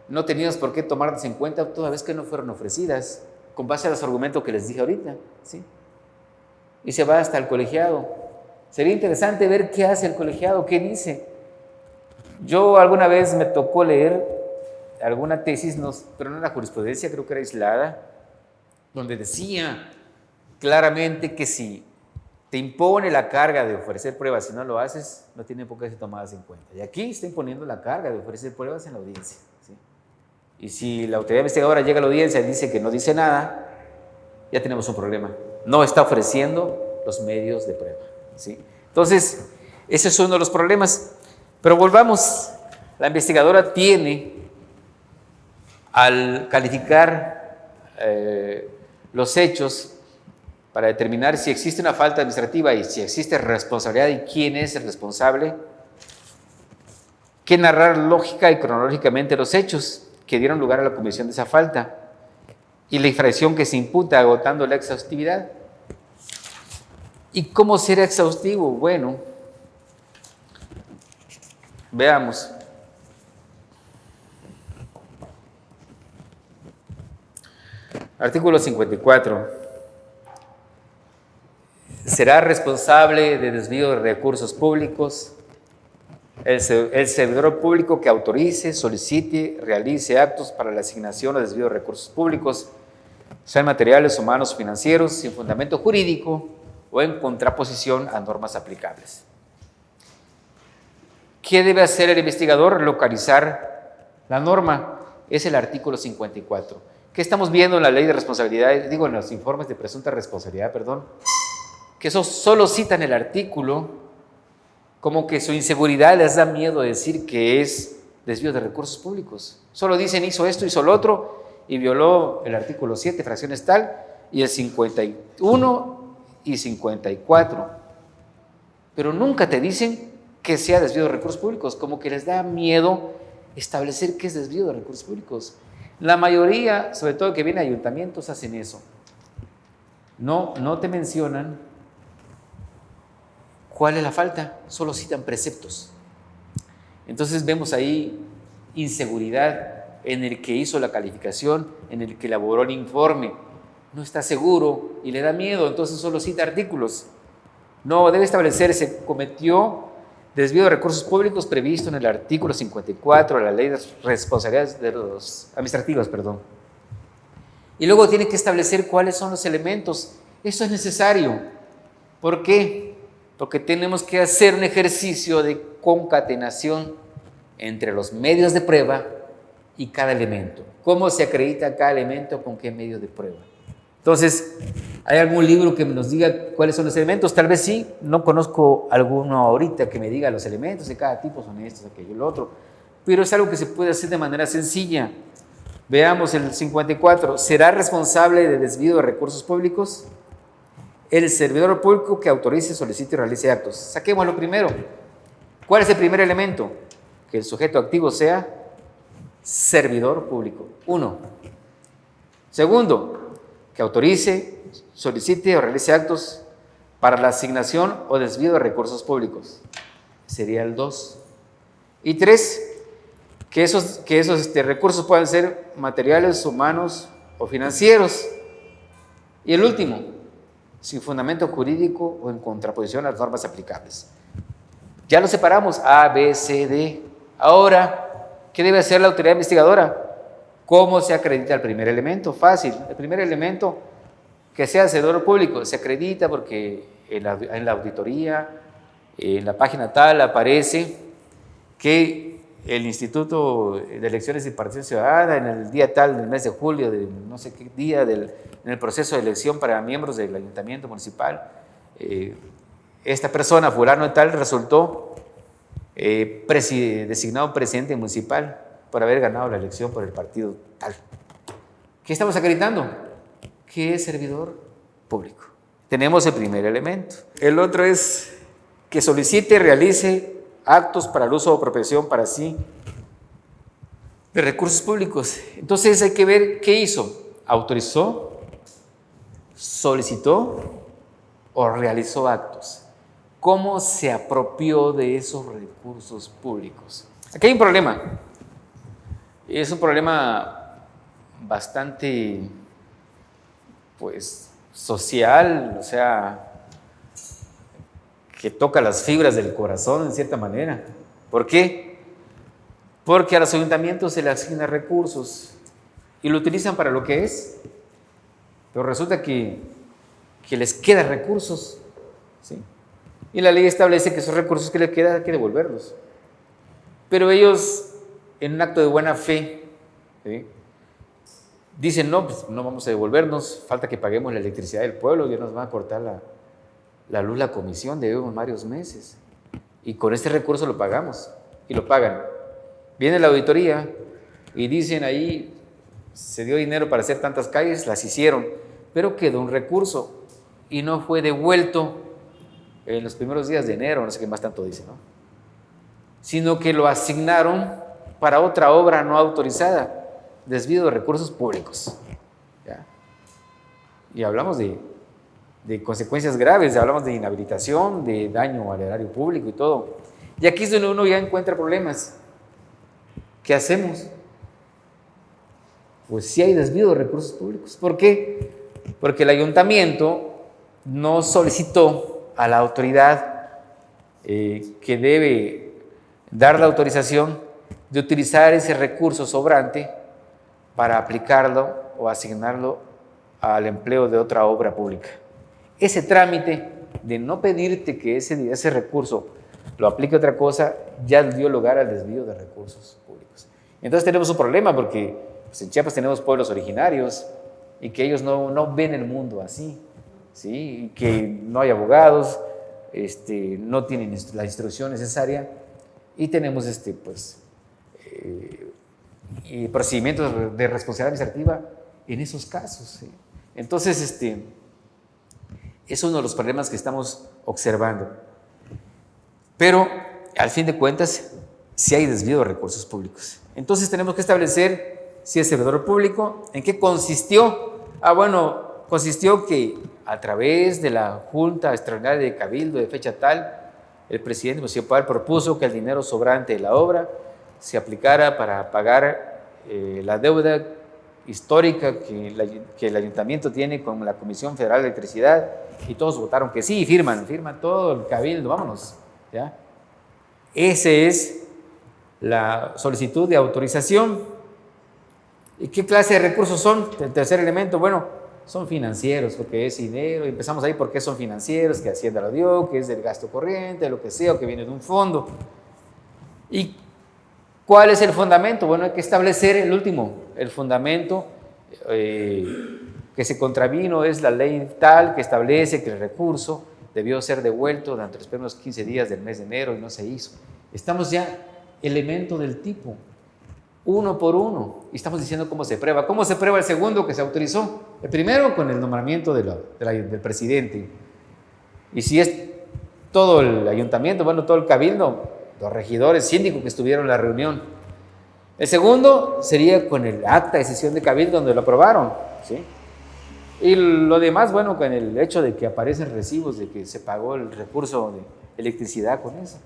no teníamos por qué tomarlas en cuenta toda vez que no fueron ofrecidas, con base a los argumentos que les dije ahorita? ¿Sí? Y se va hasta el colegiado. Sería interesante ver qué hace el colegiado, qué dice. Yo alguna vez me tocó leer alguna tesis, pero no era jurisprudencia, creo que era aislada, donde decía claramente que si te impone la carga de ofrecer pruebas y no lo haces, no tiene por qué ser tomadas en cuenta. Y aquí está imponiendo la carga de ofrecer pruebas en la audiencia. ¿Sí? Y si la autoridad investigadora llega a la audiencia y dice que no dice nada, ya tenemos un problema. No está ofreciendo los medios de prueba. ¿Sí? Entonces, Ese es uno de los problemas. Pero volvamos, la investigadora tiene, al calificar los hechos para determinar si existe una falta administrativa y si existe responsabilidad y quién es el responsable, que narrar lógica y cronológicamente los hechos que dieron lugar a la comisión de esa falta y la infracción que se imputa, agotando la exhaustividad. ¿Y cómo ser exhaustivo? Bueno, veamos. Artículo 54. Será responsable de desvío de recursos públicos el servidor público que autorice, solicite, realice actos para la asignación o desvío de recursos públicos, sean materiales, humanos o financieros, sin fundamento jurídico o en contraposición a normas aplicables. ¿Qué debe hacer el investigador? Localizar la norma. Es el artículo 54. ¿Qué estamos viendo en la ley de responsabilidad? Digo, en los informes de presunta responsabilidad, perdón, que eso solo citan el artículo, como que su inseguridad les da miedo decir que es desvío de recursos públicos. Solo dicen hizo esto, hizo lo otro y violó el artículo 7, fracciones tal, y el 51 y 54. Pero nunca te dicen que sea desvío de recursos públicos, como que les da miedo establecer qué es desvío de recursos públicos. La mayoría, sobre todo que viene a ayuntamientos, hacen eso. No te mencionan cuál es la falta, solo citan preceptos. Entonces vemos ahí inseguridad en el que hizo la calificación, en el que elaboró el informe. No está seguro y le da miedo, entonces solo cita artículos. No, debe establecerse, cometió desvío de recursos públicos previsto en el artículo 54 de la Ley de Responsabilidades de los Administrativas, Y luego tiene que establecer cuáles son los elementos. Eso es necesario. ¿Por qué? Porque tenemos que hacer un ejercicio de concatenación entre los medios de prueba y cada elemento. ¿Cómo se acredita cada elemento con qué medio de prueba? Entonces, ¿hay algún libro que nos diga cuáles son los elementos? Tal vez sí, no conozco alguno ahorita que me diga los elementos de cada tipo, son estos, aquello, lo otro, pero es algo que se puede hacer de manera sencilla. Veamos el 54. ¿Será responsable de desvío de recursos públicos el servidor público que autorice, solicite y realice actos? Saquemos lo primero. ¿Cuál es el primer elemento? Que el sujeto activo sea servidor público. 1. Segundo, que autorice, solicite o realice actos para la asignación o desvío de recursos públicos. Sería el 2. Y 3, que esos recursos puedan ser materiales, humanos o financieros. Y el último, sin fundamento jurídico o en contraposición a las normas aplicables. Ya lo separamos, A, B, C, D. Ahora, ¿qué debe hacer la autoridad investigadora? ¿Cómo se acredita el primer elemento? Fácil. El primer elemento, que sea servidor público, se acredita porque en la auditoría, en la página tal, aparece que el Instituto de Elecciones y Participación Ciudadana, en el día tal, del mes de julio, de no sé qué día, en el proceso de elección para miembros del ayuntamiento municipal, esta persona, fulano de tal, resultó designado presidente municipal por haber ganado la elección por el partido tal. ¿Qué estamos acreditando? Que es servidor público. Tenemos el primer elemento. El otro es que solicite y realice actos para el uso o apropiación para sí de recursos públicos. Entonces hay que ver qué hizo. ¿Autorizó? ¿Solicitó? ¿O realizó actos? ¿Cómo se apropió de esos recursos públicos? Aquí hay un problema. Es un problema bastante, social, o sea, que toca las fibras del corazón en cierta manera. ¿Por qué? Porque a los ayuntamientos se les asignan recursos y lo utilizan para lo que es, pero resulta que les quedan recursos, ¿sí? Y la ley establece que esos recursos que les quedan hay que devolverlos. Pero ellos, en un acto de buena fe, ¿sí?, dicen, no, pues no vamos a devolvernos, falta que paguemos la electricidad del pueblo, ya nos van a cortar la luz, la comisión, debemos varios meses. y con este recurso lo pagamos y lo pagan. Viene la auditoría y dicen ahí, se dio dinero para hacer tantas calles, las hicieron, pero quedó un recurso y no fue devuelto en los primeros días de enero, no sé qué más tanto dice, ¿no? Sino que lo asignaron para otra obra no autorizada, desvío de recursos públicos. ¿Ya? Y hablamos de consecuencias graves, hablamos de inhabilitación, de daño al erario público y todo. Y aquí es donde uno ya encuentra problemas. ¿Qué hacemos? Pues sí hay desvío de recursos públicos. ¿Por qué? Porque el ayuntamiento no solicitó a la autoridad que debe dar la autorización de utilizar ese recurso sobrante para aplicarlo o asignarlo al empleo de otra obra pública. Ese trámite de no pedirte que ese recurso lo aplique a otra cosa ya dio lugar al desvío de recursos públicos. Entonces tenemos un problema porque pues, en Chiapas tenemos pueblos originarios y que ellos no ven el mundo así, ¿sí? Y que no hay abogados, no tienen la instrucción necesaria y tenemos procedimientos de responsabilidad administrativa en esos casos, ¿sí? Entonces, es uno de los problemas que estamos observando. Pero, al fin de cuentas, sí hay desvío de recursos públicos. Entonces, tenemos que establecer si es servidor público, ¿en qué consistió? Bueno, consistió que a través de la Junta Extraordinaria de Cabildo de fecha tal, el presidente municipal propuso que el dinero sobrante de la obra se aplicara para pagar la deuda histórica que el ayuntamiento tiene con la Comisión Federal de Electricidad, y todos votaron que sí, firman todo el cabildo, vámonos, ¿ya? Esa es la solicitud de autorización. ¿Y qué clase de recursos son? El tercer elemento, bueno, son financieros, porque es dinero, y empezamos ahí porque son financieros, que Hacienda lo dio, que es del gasto corriente, lo que sea, o que viene de un fondo. ¿Y cuál es el fundamento? Bueno, hay que establecer el fundamento que se contravino es la ley tal que establece que el recurso debió ser devuelto durante los primeros 15 días del mes de enero y no se hizo. Estamos ya elemento del tipo, uno por uno, y estamos diciendo cómo se prueba. ¿Cómo se prueba el segundo que se autorizó? El primero con el nombramiento del presidente. Y si es todo el ayuntamiento, bueno, todo el cabildo, los regidores, síndicos que estuvieron en la reunión. El segundo sería con el acta de sesión de cabildo donde lo aprobaron, ¿sí? Y lo demás, bueno, con el hecho de que aparecen recibos de que se pagó el recurso de electricidad con eso.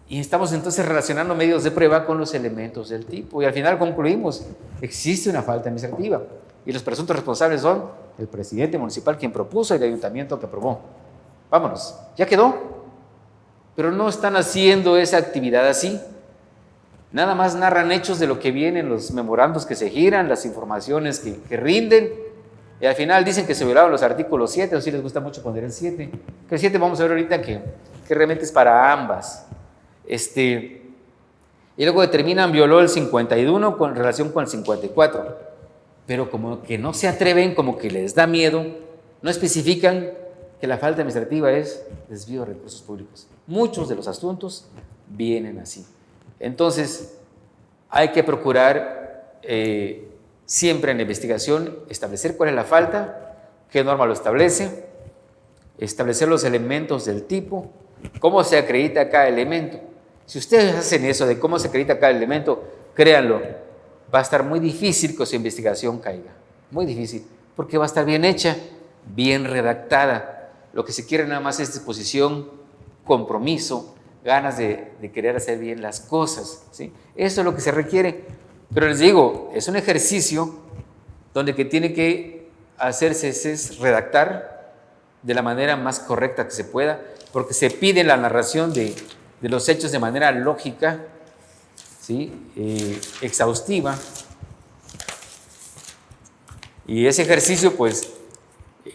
Y estamos entonces relacionando medios de prueba con los elementos del tipo. Y al final concluimos, existe una falta administrativa. Y los presuntos responsables son el presidente municipal quien propuso y el ayuntamiento que aprobó. Vámonos, ya quedó. Pero no están haciendo esa actividad así. Nada más narran hechos de lo que vienen, los memorandos que se giran, las informaciones que rinden. Y al final dicen que se violaron los artículos 7, o si les gusta mucho poner el 7. Que el 7 vamos a ver ahorita que realmente es para ambas. Y luego determinan violó el 51 con relación con el 54. Pero como que no se atreven, como que les da miedo, no especifican que la falta administrativa es desvío de recursos públicos. Muchos de los asuntos vienen así. Entonces, hay que procurar siempre en la investigación establecer cuál es la falta, qué norma lo establece, establecer los elementos del tipo, cómo se acredita cada elemento. Si ustedes hacen eso de cómo se acredita cada elemento, créanlo, va a estar muy difícil que su investigación caiga, muy difícil, porque va a estar bien hecha, bien redactada. Lo que se quiere nada más es disposición, compromiso, ganas de querer hacer bien las cosas, ¿sí? Eso es lo que se requiere. Pero les digo, es un ejercicio donde que tiene que hacerse es redactar de la manera más correcta que se pueda, porque se pide la narración de los hechos de manera lógica, ¿sí? Exhaustiva. Y ese ejercicio, pues,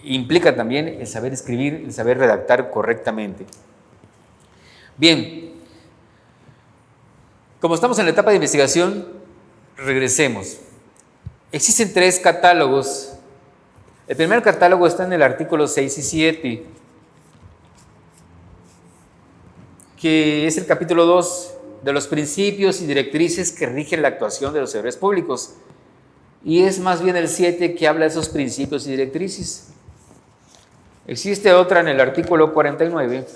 implica también el saber escribir, el saber redactar correctamente. Bien, como estamos en la etapa de investigación, regresemos. Existen 3 catálogos. El primer catálogo está en el artículo 6 y 7. que es el capítulo 2 de los principios y directrices que rigen la actuación de los servidores públicos. Y es más bien el 7 que habla de esos principios y directrices. Existe otra en el artículo 49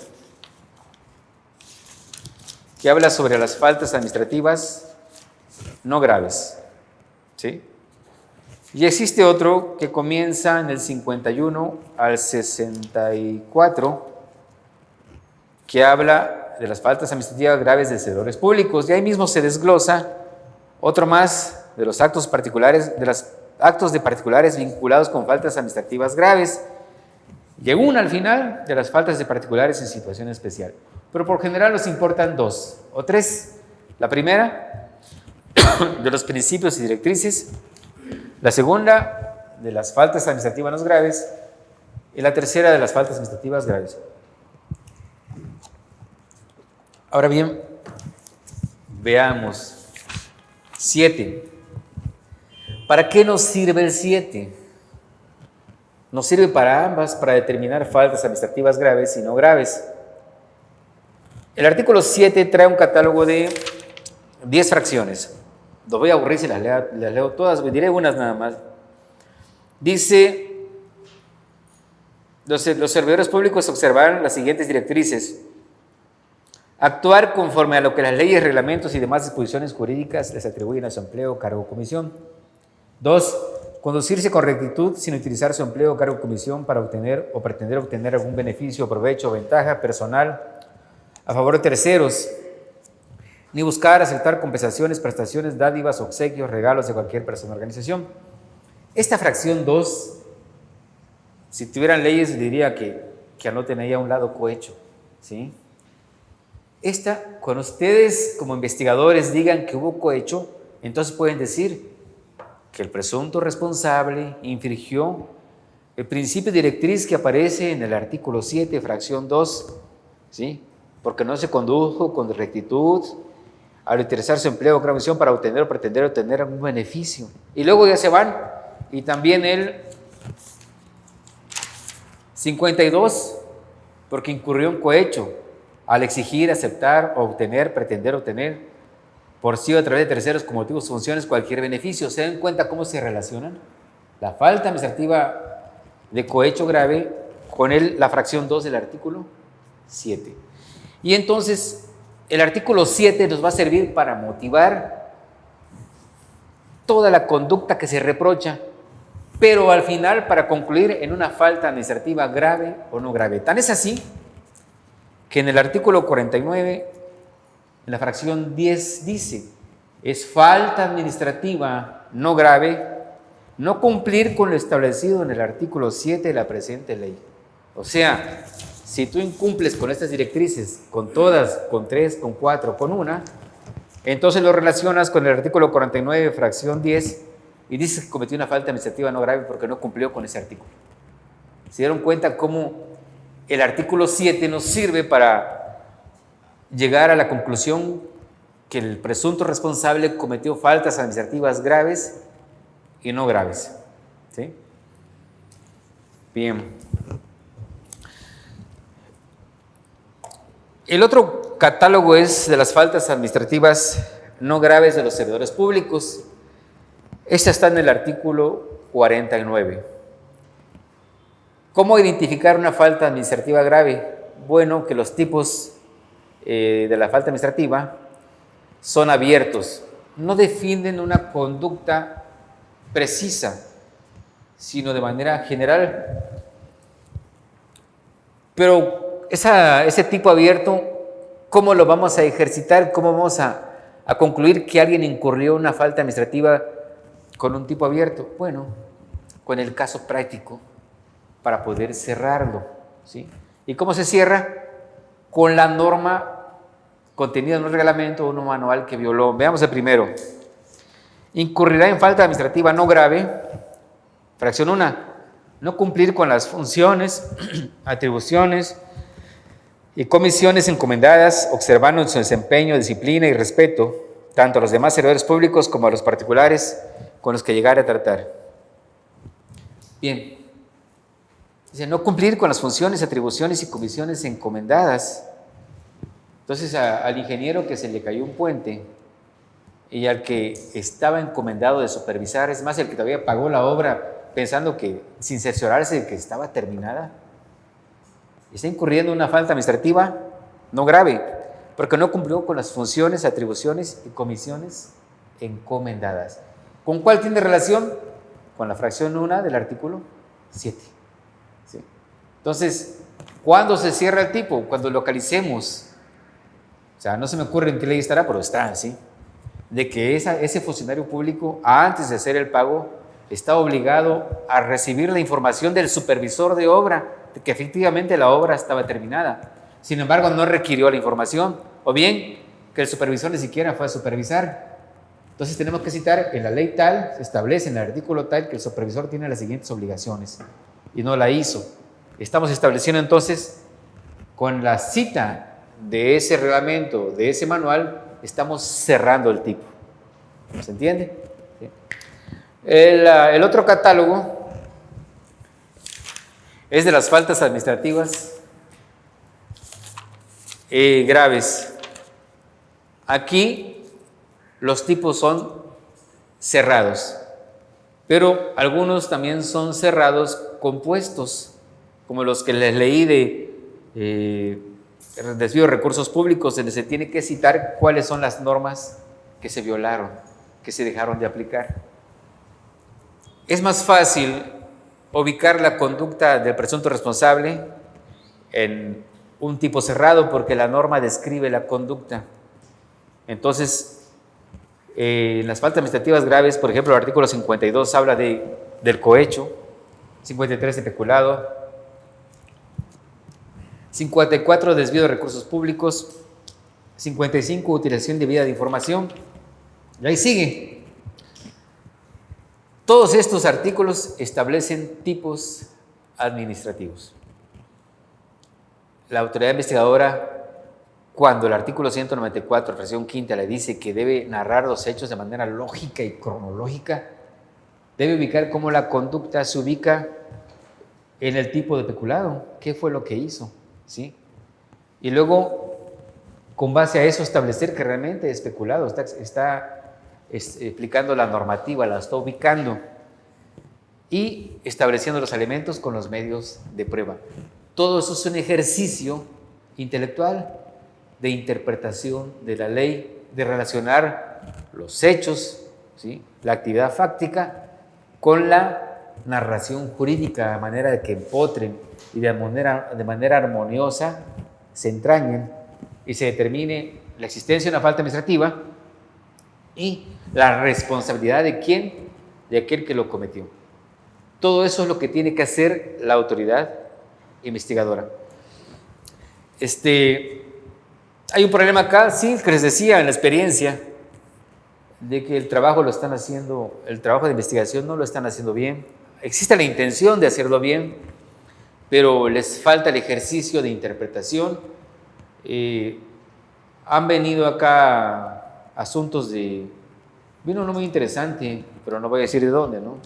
que habla sobre las faltas administrativas no graves, ¿sí? Y existe otro que comienza en el 51 al 64, que habla de las faltas administrativas graves de servidores públicos. Y ahí mismo se desglosa otro más de los actos particulares, de los actos de particulares vinculados con faltas administrativas graves. Y una al final de las faltas de particulares en situación especial. Pero por general nos importan 2 o 3. La primera, de los principios y directrices. La segunda, de las faltas administrativas no graves. Y la tercera, de las faltas administrativas graves. Ahora bien, veamos. 7. ¿Para qué nos sirve el 7? Nos sirve para ambas, para determinar faltas administrativas graves y no graves. El artículo 7 trae un catálogo de 10 fracciones. Los voy a aburrir si las leo todas, diré unas nada más. Dice, los servidores públicos observarán las siguientes directrices. Actuar conforme a lo que las leyes, reglamentos y demás disposiciones jurídicas les atribuyen a su empleo, cargo o comisión. 2. Conducirse con rectitud sin utilizar su empleo, cargo o comisión para obtener o pretender obtener algún beneficio, provecho o ventaja personal a favor de terceros, ni buscar aceptar compensaciones, prestaciones, dádivas, obsequios, regalos de cualquier persona o organización. Esta fracción 2, si tuvieran leyes, diría que anoten ahí a un lado cohecho, ¿sí? Esta, cuando ustedes como investigadores digan que hubo cohecho, entonces pueden decir que el presunto responsable infringió el principio directriz que aparece en el artículo 7, fracción 2, ¿sí? Porque no se condujo con rectitud al utilizar su empleo o comisión para obtener o pretender obtener algún beneficio. Y luego ya se van. Y también el 52, porque incurrió en cohecho al exigir, aceptar, obtener, pretender obtener por sí o a través de terceros con motivos, funciones, cualquier beneficio. ¿Se dan cuenta cómo se relacionan? La falta administrativa de cohecho grave con la fracción 2 del artículo 7. Y entonces el artículo 7 nos va a servir para motivar toda la conducta que se reprocha, pero al final para concluir en una falta administrativa grave o no grave. Tan es así que en el artículo 49, en la fracción 10 dice, es falta administrativa no grave no cumplir con lo establecido en el artículo 7 de la presente ley. O sea, si tú incumples con estas directrices, con todas, con 3, con 4, con una, entonces lo relacionas con el artículo 49, fracción 10, y dices que cometió una falta administrativa no grave porque no cumplió con ese artículo. ¿Se dieron cuenta cómo el artículo 7 nos sirve para llegar a la conclusión que el presunto responsable cometió faltas administrativas graves y no graves? ¿Sí? Bien. El otro catálogo es de las faltas administrativas no graves de los servidores públicos. Esta está en el artículo 49. ¿Cómo identificar una falta administrativa grave? Bueno, que los tipos de la falta administrativa son abiertos, no definen una conducta precisa, sino de manera general. Pero ese tipo abierto, ¿cómo lo vamos a ejercitar? ¿Cómo vamos a concluir que alguien incurrió en una falta administrativa con un tipo abierto? Bueno, con el caso práctico para poder cerrarlo, ¿sí? ¿Y cómo se cierra? Con la norma contenida en un reglamento o un manual que violó. Veamos el primero. Incurrirá en falta administrativa no grave, fracción 1, no cumplir con las funciones, atribuciones y comisiones encomendadas, observando su desempeño, disciplina y respeto, tanto a los demás servidores públicos como a los particulares con los que llegara a tratar. Bien, dice, no cumplir con las funciones, atribuciones y comisiones encomendadas. Entonces al ingeniero que se le cayó un puente y al que estaba encomendado de supervisar, es más, el que todavía pagó la obra pensando que, sin cerciorarse de que estaba terminada, está incurriendo en una falta administrativa no grave, porque no cumplió con las funciones, atribuciones y comisiones encomendadas. ¿Con cuál tiene relación? Con la fracción 1 del artículo 7. ¿Sí? Entonces, ¿cuándo se cierra el tipo? Cuando localicemos, o sea, no se me ocurre en qué ley estará, pero está, ¿sí? De que ese funcionario público, antes de hacer el pago, está obligado a recibir la información del supervisor de obra, de que efectivamente la obra estaba terminada. Sin embargo, no requirió la información, o bien que el supervisor ni siquiera fue a supervisar. Entonces tenemos que citar en la ley tal, se establece en el artículo tal que el supervisor tiene las siguientes obligaciones y no la hizo. Estamos estableciendo entonces, con la cita de ese reglamento, de ese manual, estamos cerrando el tipo. ¿Se entiende? ¿Sí? El otro catálogo es de las faltas administrativas graves. Aquí los tipos son cerrados, pero algunos también son cerrados compuestos, como los que les leí de desvío de recursos públicos, donde se tiene que citar cuáles son las normas que se violaron, que se dejaron de aplicar. Es más fácil ubicar la conducta del presunto responsable en un tipo cerrado porque la norma describe la conducta. Entonces, las faltas administrativas graves, por ejemplo, el artículo 52 habla del cohecho, 53 de peculado, 54 desvío de recursos públicos, 55 utilización indebida de información, y ahí sigue. Todos estos artículos establecen tipos administrativos. La autoridad investigadora, cuando el artículo 194, fracción quinta, le dice que debe narrar los hechos de manera lógica y cronológica, debe ubicar cómo la conducta se ubica en el tipo de peculado, qué fue lo que hizo, ¿sí? Y luego, con base a eso, establecer que realmente es peculado, está explicando la normativa, la está ubicando y estableciendo los elementos con los medios de prueba. Todo eso es un ejercicio intelectual de interpretación de la ley, de relacionar los hechos, ¿sí?, la actividad fáctica, con la narración jurídica, de manera de que empotren y de manera armoniosa se entrañen y se determine la existencia de una falta administrativa y la responsabilidad de quién, de aquel que lo cometió. Todo eso es lo que tiene que hacer la autoridad investigadora. Hay un problema acá, sí, que les decía en la experiencia, de que el trabajo de investigación no lo están haciendo bien. Existe la intención de hacerlo bien, pero les falta el ejercicio de interpretación. Han venido acá asuntos vino uno muy interesante, pero no voy a decir de dónde, ¿no?,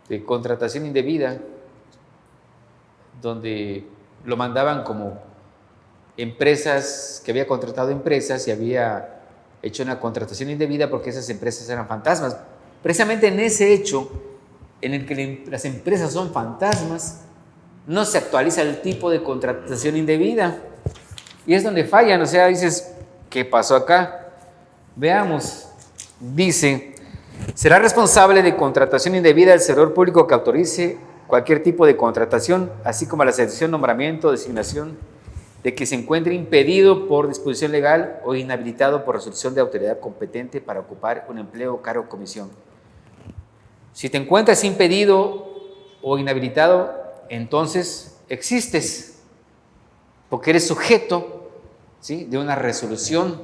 de contratación indebida, donde lo mandaban como empresas, que había contratado empresas y había hecho una contratación indebida porque esas empresas eran fantasmas. Precisamente en ese hecho, en el que las empresas son fantasmas, no se actualiza el tipo de contratación indebida. Y es donde fallan, o sea, dices, ¿qué pasó acá? Veamos, dice, será responsable de contratación indebida el servidor público que autorice cualquier tipo de contratación, así como la selección, nombramiento, designación, de que se encuentre impedido por disposición legal o inhabilitado por resolución de autoridad competente para ocupar un empleo, cargo o comisión. Si te encuentras impedido o inhabilitado, entonces existes, porque eres sujeto, ¿sí?, de una resolución,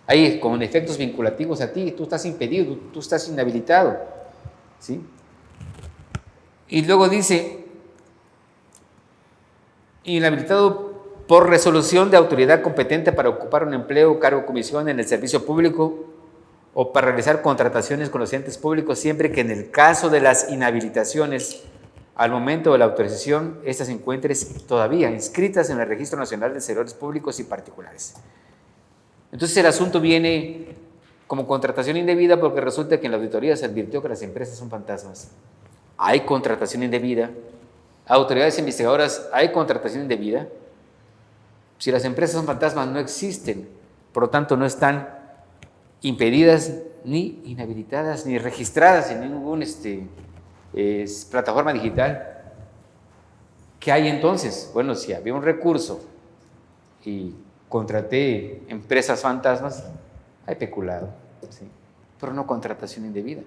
ahí con efectos vinculativos a ti. Tú estás impedido, tú estás inhabilitado, ¿sí? Y luego dice, inhabilitado por resolución de autoridad competente para ocupar un empleo, cargo o comisión en el servicio público o para realizar contrataciones con los entes públicos, siempre que en el caso de las inhabilitaciones al momento de la autorización, estas se encuentren todavía inscritas en el Registro Nacional de Servidores Públicos y Particulares. Entonces el asunto viene como contratación indebida porque resulta que en la auditoría se advirtió que las empresas son fantasmas. Hay contratación indebida. Autoridades investigadoras, hay contratación indebida. Si las empresas son fantasmas, no existen. Por lo tanto, no están impedidas, ni inhabilitadas, ni registradas en ninguna plataforma digital. ¿Qué hay entonces? Bueno, si había un recurso y contraté empresas fantasmas, hay peculado, ¿sí? Pero no contratación indebida.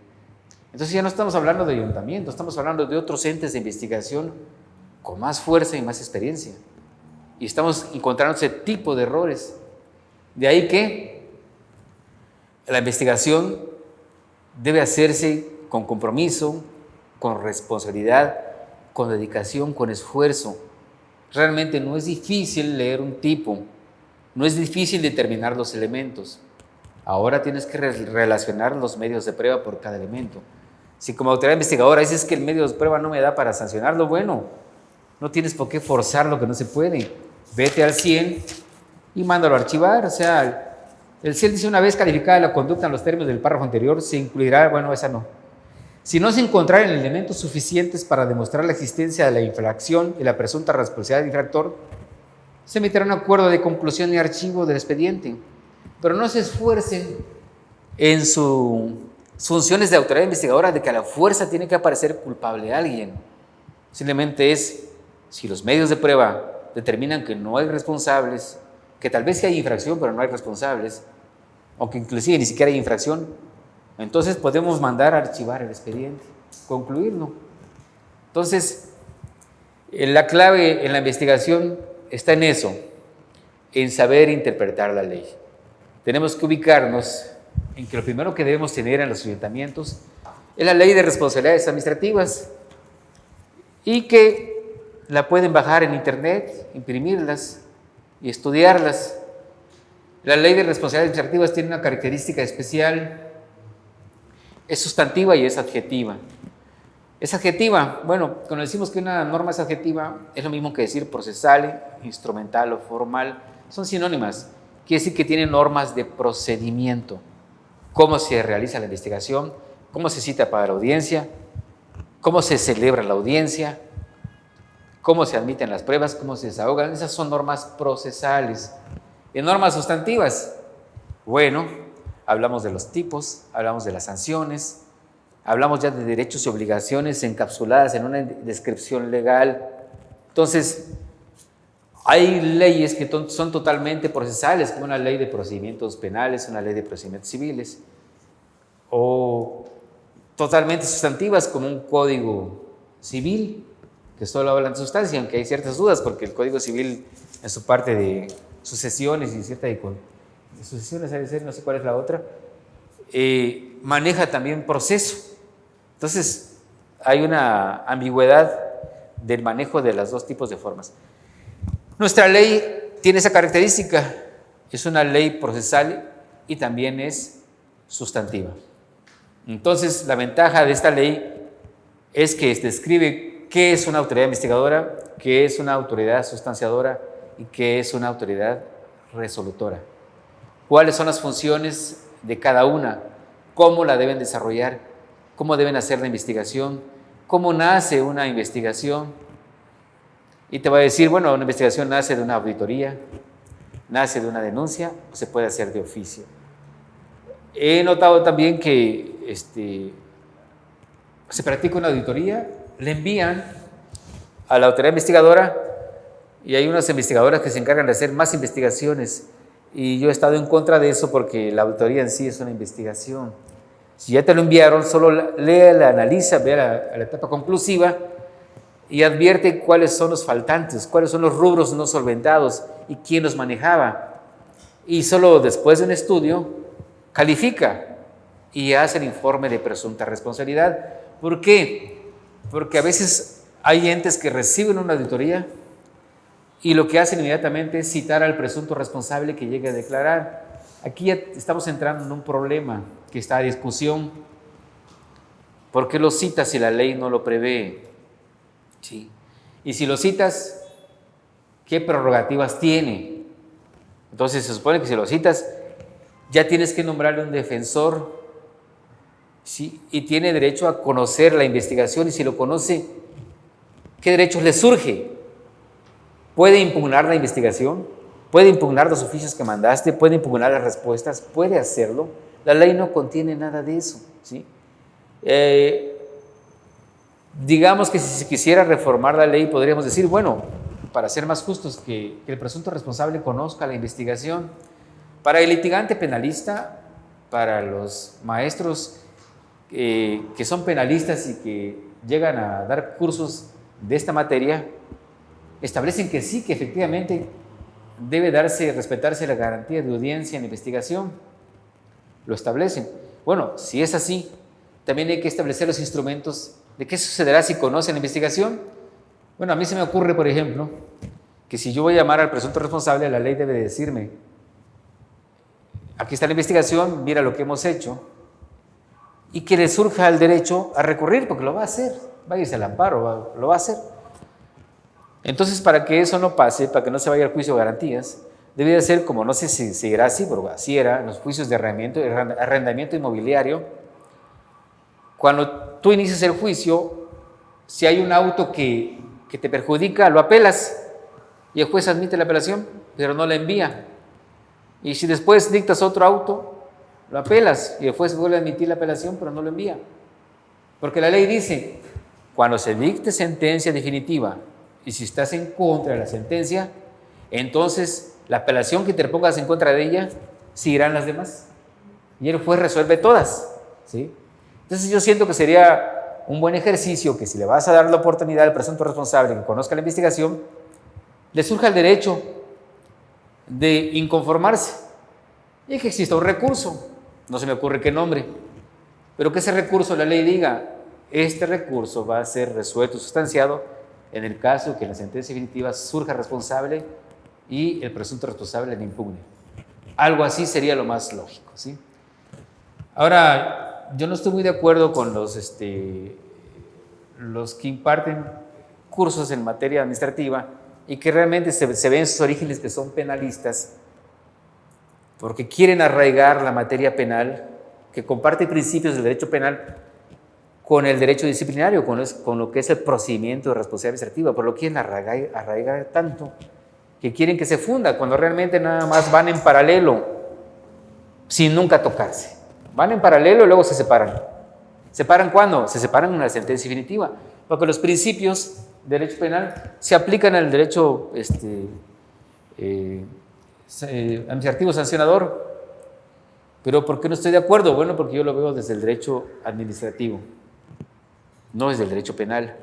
Entonces ya no estamos hablando de ayuntamiento, estamos hablando de otros entes de investigación con más fuerza y más experiencia. Y estamos encontrando ese tipo de errores. De ahí que la investigación debe hacerse con compromiso, con responsabilidad, con dedicación, con esfuerzo. Realmente no es difícil leer un tipo, no es difícil determinar los elementos. Ahora tienes que relacionar los medios de prueba por cada elemento. Si como autoridad investigadora dices que el medio de prueba no me da para sancionarlo, bueno, no tienes por qué forzar lo que no se puede. Vete al 100 y mándalo a archivar. O sea, el 100 dice: una vez calificada la conducta en los términos del párrafo anterior, se incluirá, bueno, esa no. Si no se encontraran elementos suficientes para demostrar la existencia de la infracción y la presunta responsabilidad del infractor, se emitirá un acuerdo de conclusión y archivo del expediente. Pero no se esfuercen en sus funciones de autoridad investigadora de que a la fuerza tiene que aparecer culpable a alguien. Simplemente es, si los medios de prueba determinan que no hay responsables, que tal vez sí hay infracción, pero no hay responsables, aunque inclusive ni siquiera hay infracción, entonces podemos mandar a archivar el expediente, concluirlo. Entonces, la clave en la investigación está en eso, en saber interpretar la ley. Tenemos que ubicarnos en que lo primero que debemos tener en los ayuntamientos es la ley de responsabilidades administrativas y que la pueden bajar en internet, imprimirlas y estudiarlas. La ley de responsabilidades administrativas tiene una característica especial: es sustantiva y es adjetiva. Es adjetiva, bueno, cuando decimos que una norma es adjetiva, es lo mismo que decir procesal, instrumental o formal, son sinónimas. Quiere decir que tiene normas de procedimiento: cómo se realiza la investigación, cómo se cita para la audiencia, cómo se celebra la audiencia, cómo se admiten las pruebas, cómo se desahogan. Esas son normas procesales. En normas sustantivas, bueno, hablamos de los tipos, hablamos de las sanciones, hablamos ya de derechos y obligaciones encapsuladas en una descripción legal. Entonces, hay leyes que son totalmente procesales, como una ley de procedimientos penales, una ley de procedimientos civiles, o totalmente sustantivas, como un código civil, que solo hablan de sustancia, aunque hay ciertas dudas, porque el Código Civil, en su parte de sucesiones y cierta de sucesiones, no sé cuál es la otra, maneja también proceso. Entonces, hay una ambigüedad del manejo de los dos tipos de formas. Nuestra ley tiene esa característica: es una ley procesal y también es sustantiva. Entonces, la ventaja de esta ley es que describe qué es una autoridad investigadora, qué es una autoridad sustanciadora y qué es una autoridad resolutora. Cuáles son las funciones de cada una, cómo la deben desarrollar, cómo deben hacer la investigación, cómo nace una investigación. Y te va a decir, bueno, una investigación nace de una auditoría, nace de una denuncia, o se puede hacer de oficio. He notado también que se practica una auditoría, le envían a la autoridad investigadora y hay unas investigadoras que se encargan de hacer más investigaciones, y yo he estado en contra de eso porque la auditoría en sí es una investigación. Si ya te lo enviaron, solo léela, analiza, ve a la etapa conclusiva y advierte cuáles son los faltantes, cuáles son los rubros no solventados y quién los manejaba. Y solo después de un estudio califica y hace el informe de presunta responsabilidad. ¿Por qué? Porque a veces hay entes que reciben una auditoría y lo que hacen inmediatamente es citar al presunto responsable que llegue a declarar. Aquí ya estamos entrando en un problema que está a discusión. ¿Por qué lo cita si la ley no lo prevé? ¿sí? Y si lo citas, ¿qué prerrogativas tiene? Entonces se supone que si lo citas, ya tienes que nombrarle un defensor, ¿sí? Y tiene derecho a conocer la investigación, y si lo conoce, ¿qué derechos le surge? Puede impugnar la investigación, puede impugnar los oficios que mandaste, puede impugnar las respuestas, puede hacerlo. La ley no contiene nada de eso, ¿sí? Digamos que si se quisiera reformar la ley, podríamos decir, bueno, para ser más justos, que el presunto responsable conozca la investigación. Para el litigante penalista, para los maestros que son penalistas y que llegan a dar cursos de esta materia, establecen que sí, que efectivamente debe respetarse la garantía de audiencia en la investigación. Lo establecen. Bueno, si es así, también hay que establecer los instrumentos de qué sucederá si conocen la investigación. Bueno, a mí se me ocurre, por ejemplo, que si yo voy a llamar al presunto responsable, la ley debe decirme, aquí está la investigación, mira lo que hemos hecho, y que le surja el derecho a recurrir, porque lo va a hacer, va a irse al amparo, lo va a hacer. Entonces, para que eso no pase, para que no se vaya al juicio de garantías, debe ser como, no sé si seguirá así, pero así era, en los juicios de arrendamiento inmobiliario. Cuando tú inicias el juicio, si hay un auto que te perjudica, lo apelas y el juez admite la apelación, pero no la envía. Y si después dictas otro auto, lo apelas y el juez vuelve a admitir la apelación, pero no lo envía. Porque la ley dice, cuando se dicte sentencia definitiva y si estás en contra de la sentencia, entonces la apelación que interpongas en contra de ella, seguirán las demás. Y el juez resuelve todas, ¿sí? Entonces yo siento que sería un buen ejercicio que si le vas a dar la oportunidad al presunto responsable que conozca la investigación, le surja el derecho de inconformarse y que exista un recurso. No se me ocurre qué nombre, pero que ese recurso, la ley diga, este recurso va a ser resuelto, sustanciado, en el caso que en la sentencia definitiva surja responsable y el presunto responsable le impugne. Algo así sería lo más lógico, ¿sí? Ahora, yo no estoy muy de acuerdo con los que imparten cursos en materia administrativa y que realmente se ven sus orígenes que son penalistas, porque quieren arraigar la materia penal, que comparte principios del derecho penal con el derecho disciplinario, con lo que es el procedimiento de responsabilidad administrativa, pero lo quieren arraigar tanto que quieren que se funda, cuando realmente nada más van en paralelo, sin nunca tocarse. Van en paralelo y luego se separan. ¿Separan cuándo? Se separan en una sentencia definitiva, porque los principios de derecho penal se aplican al derecho administrativo sancionador. ¿Pero por qué no estoy de acuerdo? Bueno, porque yo lo veo desde el derecho administrativo, no desde el derecho penal.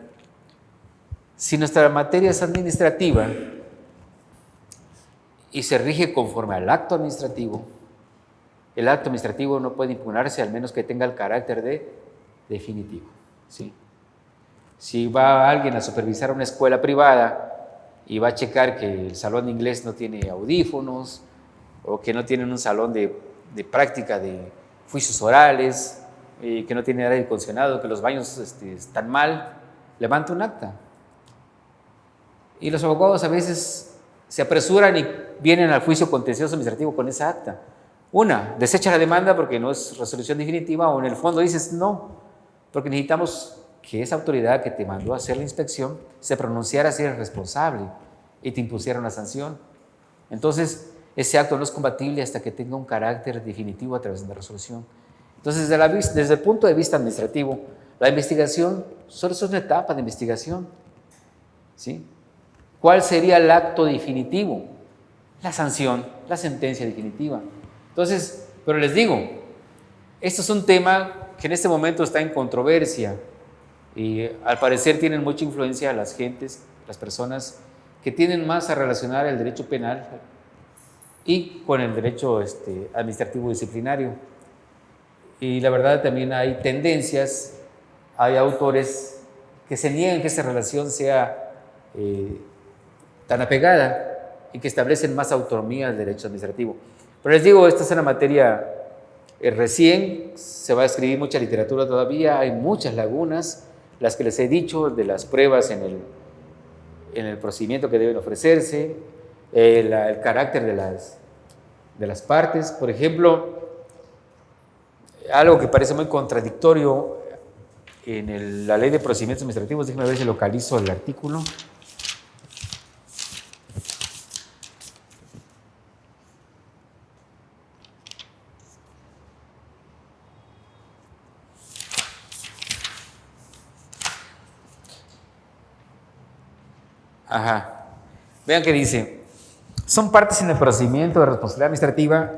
Si nuestra materia es administrativa y se rige conforme al acto administrativo, el acto administrativo no puede impugnarse al menos que tenga el carácter de definitivo, ¿sí? Si va alguien a supervisar una escuela privada y va a checar que el salón de inglés no tiene audífonos o que no tienen un salón de práctica de juicios orales, que no tiene aire acondicionado, que los baños están mal, levanta un acta. Y los abogados a veces se apresuran y vienen al juicio contencioso administrativo con esa acta. Una, desecha la demanda porque no es resolución definitiva, o en el fondo dices no, porque necesitamos que esa autoridad que te mandó a hacer la inspección se pronunciara si eres responsable y te impusiera una sanción. Entonces, ese acto no es compatible hasta que tenga un carácter definitivo a través de una resolución. Entonces, desde el punto de vista administrativo, la investigación solo es una etapa de investigación, ¿sí? ¿Cuál sería el acto definitivo? La sanción, la sentencia definitiva. Entonces, pero les digo, esto es un tema que en este momento está en controversia y al parecer tienen mucha influencia las gentes, las personas que tienen más a relacionar el derecho penal y con el derecho administrativo disciplinario. Y la verdad también hay tendencias, hay autores que se niegan que esa relación sea tan apegada y que establecen más autonomía del derecho administrativo. Pero les digo, esta es una materia recién, se va a escribir mucha literatura todavía, hay muchas lagunas. las que les he dicho, de las pruebas en el procedimiento que deben ofrecerse, el carácter de las partes. Por ejemplo, algo que parece muy contradictorio en la Ley de Procedimientos Administrativos, déjenme ver si localizo el artículo. Ajá. Vean que dice, son partes en el procedimiento de responsabilidad administrativa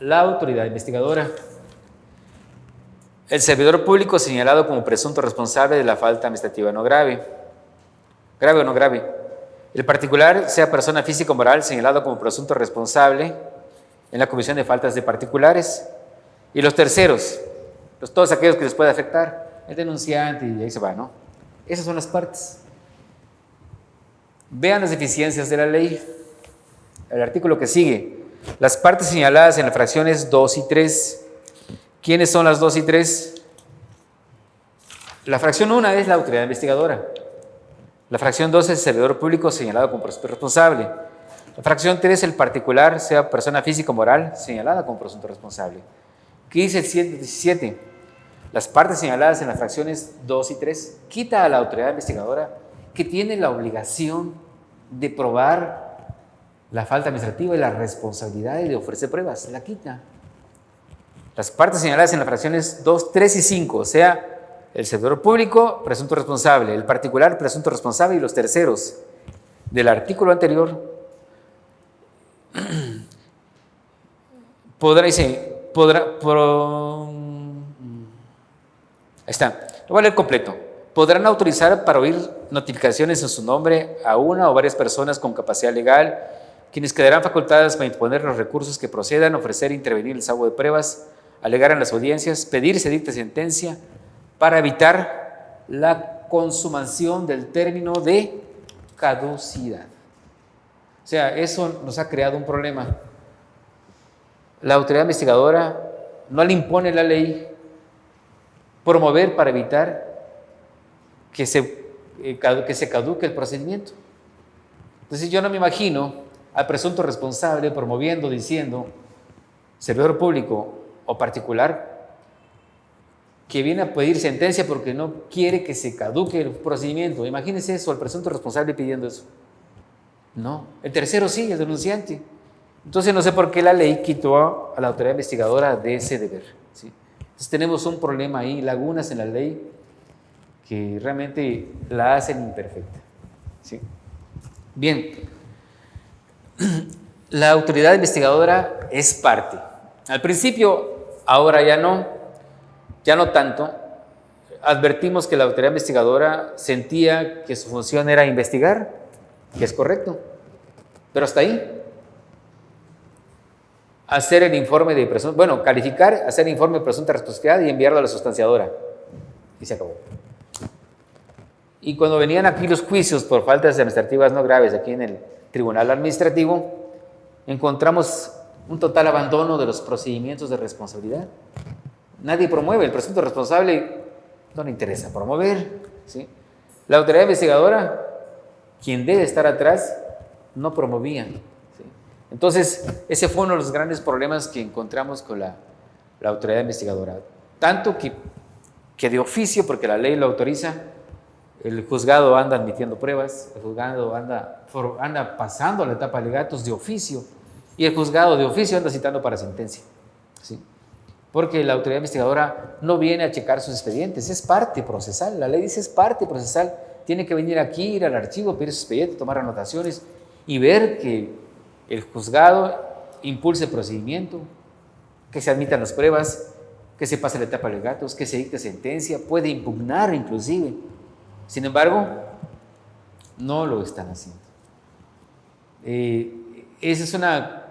la autoridad investigadora, el servidor público señalado como presunto responsable de la falta administrativa no grave, grave o no grave, el particular, sea persona física o moral, señalado como presunto responsable en la comisión de faltas de particulares, y los terceros, todos aquellos que les puede afectar, el denunciante, y ahí se va, ¿no? Esas son las partes. Vean las deficiencias de la ley. El artículo que sigue. Las partes señaladas en las fracciones 2 y 3. ¿Quiénes son las 2 y 3? La fracción 1 es la autoridad investigadora. La fracción 2 es el servidor público señalado como presunto responsable. La fracción 3 el particular, sea persona física o moral, señalada como presunto responsable. ¿Qué dice el 117? Las partes señaladas en las fracciones 2 y 3 quita a la autoridad investigadora que tiene la obligación de probar la falta administrativa y la responsabilidad de ofrecer pruebas, la quita. Las partes señaladas en las fracciones 2, 3 y 5, o sea, el servidor público, presunto responsable, el particular, presunto responsable y los terceros del artículo anterior, ahí está, lo voy a leer completo. Podrán autorizar para oír notificaciones en su nombre a una o varias personas con capacidad legal, quienes quedarán facultadas para interponer los recursos que procedan, ofrecer, intervenir el desahogo de pruebas, alegar en las audiencias, pedir se dicte sentencia para evitar la consumación del término de caducidad. O sea, eso nos ha creado un problema. La autoridad investigadora no le impone la ley promover para evitar que se caduque el procedimiento. Entonces yo no me imagino al presunto responsable promoviendo, diciendo, servidor público o particular, que viene a pedir sentencia porque no quiere que se caduque el procedimiento. Imagínense eso, el presunto responsable pidiendo eso. No, el tercero sí, el denunciante. Entonces no sé por qué la ley quitó a la autoridad investigadora de ese deber, ¿sí? Entonces tenemos un problema ahí, lagunas en la ley que realmente la hacen imperfecta, ¿sí? Bien, la autoridad investigadora es parte. Al principio, ahora ya no tanto. Advertimos que la autoridad investigadora sentía que su función era investigar, que es correcto, pero hasta ahí. Hacer el informe de presunta, calificar, hacer el informe de presunta responsabilidad y enviarlo a la sustanciadora. Y se acabó. Y cuando venían aquí los juicios por faltas administrativas no graves aquí en el Tribunal Administrativo, encontramos un total abandono de los procedimientos de responsabilidad. Nadie promueve, el presunto responsable no le interesa promover, ¿sí? La autoridad investigadora, quien debe estar atrás, no promovía, ¿sí? Entonces, ese fue uno de los grandes problemas que encontramos con la autoridad investigadora. Tanto que de oficio, porque la ley lo autoriza, el juzgado anda admitiendo pruebas, el juzgado anda pasando a la etapa de alegatos de oficio, y el juzgado de oficio anda citando para sentencia, ¿sí? Porque la autoridad investigadora no viene a checar sus expedientes, es parte procesal, la ley dice es parte procesal, tiene que venir aquí, ir al archivo, pedir su expediente, tomar anotaciones y ver que el juzgado impulse el procedimiento, que se admitan las pruebas, que se pase la etapa de alegatos, que se dicte sentencia, puede impugnar inclusive. Sin embargo, no lo están haciendo. Esa es una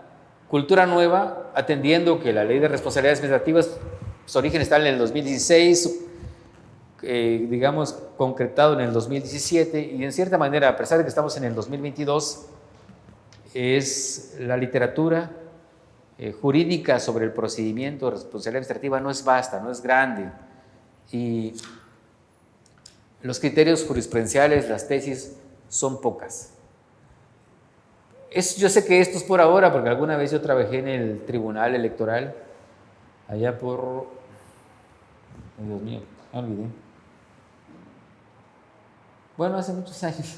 cultura nueva, atendiendo que la ley de responsabilidades administrativas, su origen está en el 2016, concretado en el 2017, y en cierta manera, a pesar de que estamos en el 2022, es la literatura jurídica sobre el procedimiento de responsabilidad administrativa no es vasta, no es grande, y los criterios jurisprudenciales, las tesis, son pocas. Yo sé que esto es por ahora, porque alguna vez yo trabajé en el Tribunal Electoral, allá por... Dios mío, me olvidé. Bueno, hace muchos años.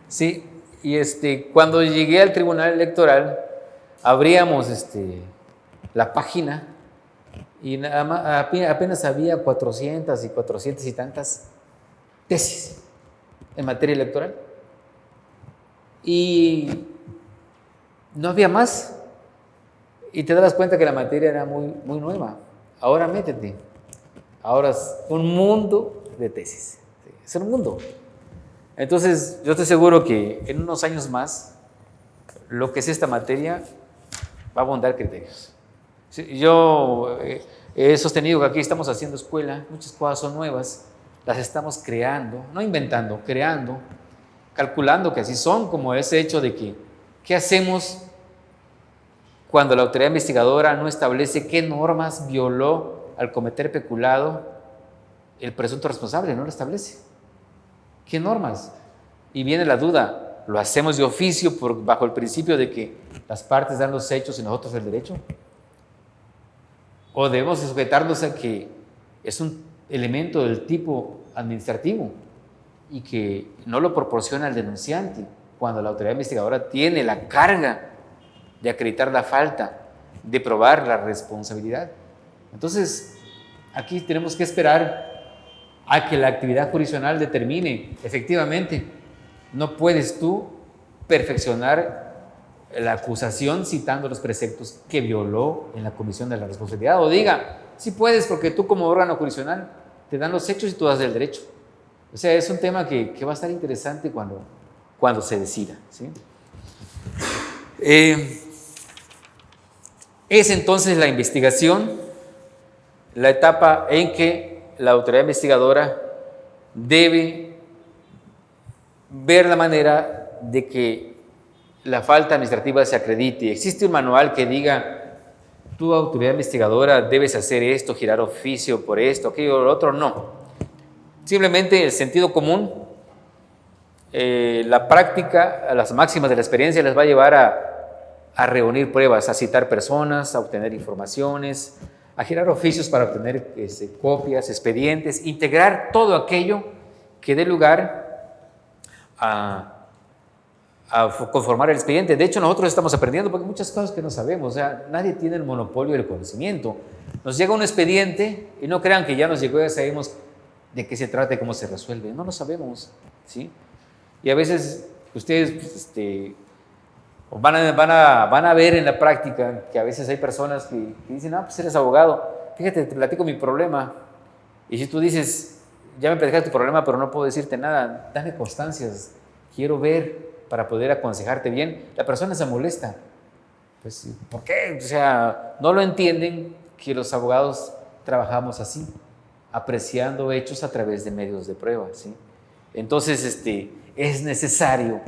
Sí, y cuando llegué al Tribunal Electoral, abríamos la página y nada más, apenas había 400 y tantas tesis en materia electoral. Y no había más. Y te das cuenta que la materia era muy, muy nueva. Ahora métete. Ahora es un mundo de tesis. Es un mundo. Entonces, yo estoy seguro que en unos años más, lo que es esta materia va a abundar criterios. Yo he sostenido que aquí estamos haciendo escuela, muchas cosas son nuevas, las estamos creando, no inventando, creando, calculando que así son, como ese hecho de que, ¿qué hacemos cuando la autoridad investigadora no establece qué normas violó al cometer peculado el presunto responsable? No lo establece. ¿Qué normas? Y viene la duda, ¿lo hacemos de oficio bajo el principio de que las partes dan los hechos y nosotros el derecho? ¿O debemos sujetarnos a que es un elemento del tipo administrativo y que no lo proporciona el denunciante cuando la autoridad investigadora tiene la carga de acreditar la falta, de probar la responsabilidad? Entonces, aquí tenemos que esperar a que la actividad jurisdiccional determine, efectivamente, no puedes tú perfeccionar la acusación citando los preceptos que violó en la comisión de la responsabilidad, o diga, sí puedes porque tú como órgano jurisdiccional te dan los hechos y tú das el derecho. O sea, es un tema que va a estar interesante cuando se decida, ¿sí? Es entonces la investigación la etapa en que la autoridad investigadora debe ver la manera de que la falta administrativa se acredite. Existe un manual que diga, tú autoridad investigadora debes hacer esto, girar oficio por esto, aquello, lo otro, no. Simplemente el sentido común, la práctica, las máximas de la experiencia les va a llevar a reunir pruebas, a citar personas, a obtener informaciones, a girar oficios para obtener copias, expedientes, integrar todo aquello que dé lugar a conformar el expediente. De hecho, nosotros estamos aprendiendo porque hay muchas cosas que no sabemos. O sea, nadie tiene el monopolio del conocimiento. Nos llega un expediente y no crean que ya nos llegó y ya sabemos de qué se trata y cómo se resuelve. No lo sabemos, ¿sí? Y a veces ustedes van a ver en la práctica que a veces hay personas que dicen, pues eres abogado, fíjate, te platico mi problema. Y si tú dices, ya me platicaste tu problema, pero no puedo decirte nada, dame constancias, quiero ver para poder aconsejarte bien, la persona se molesta. Pues, ¿por qué? O sea, no lo entienden que los abogados trabajamos así, apreciando hechos a través de medios de prueba, ¿sí? Entonces, es necesario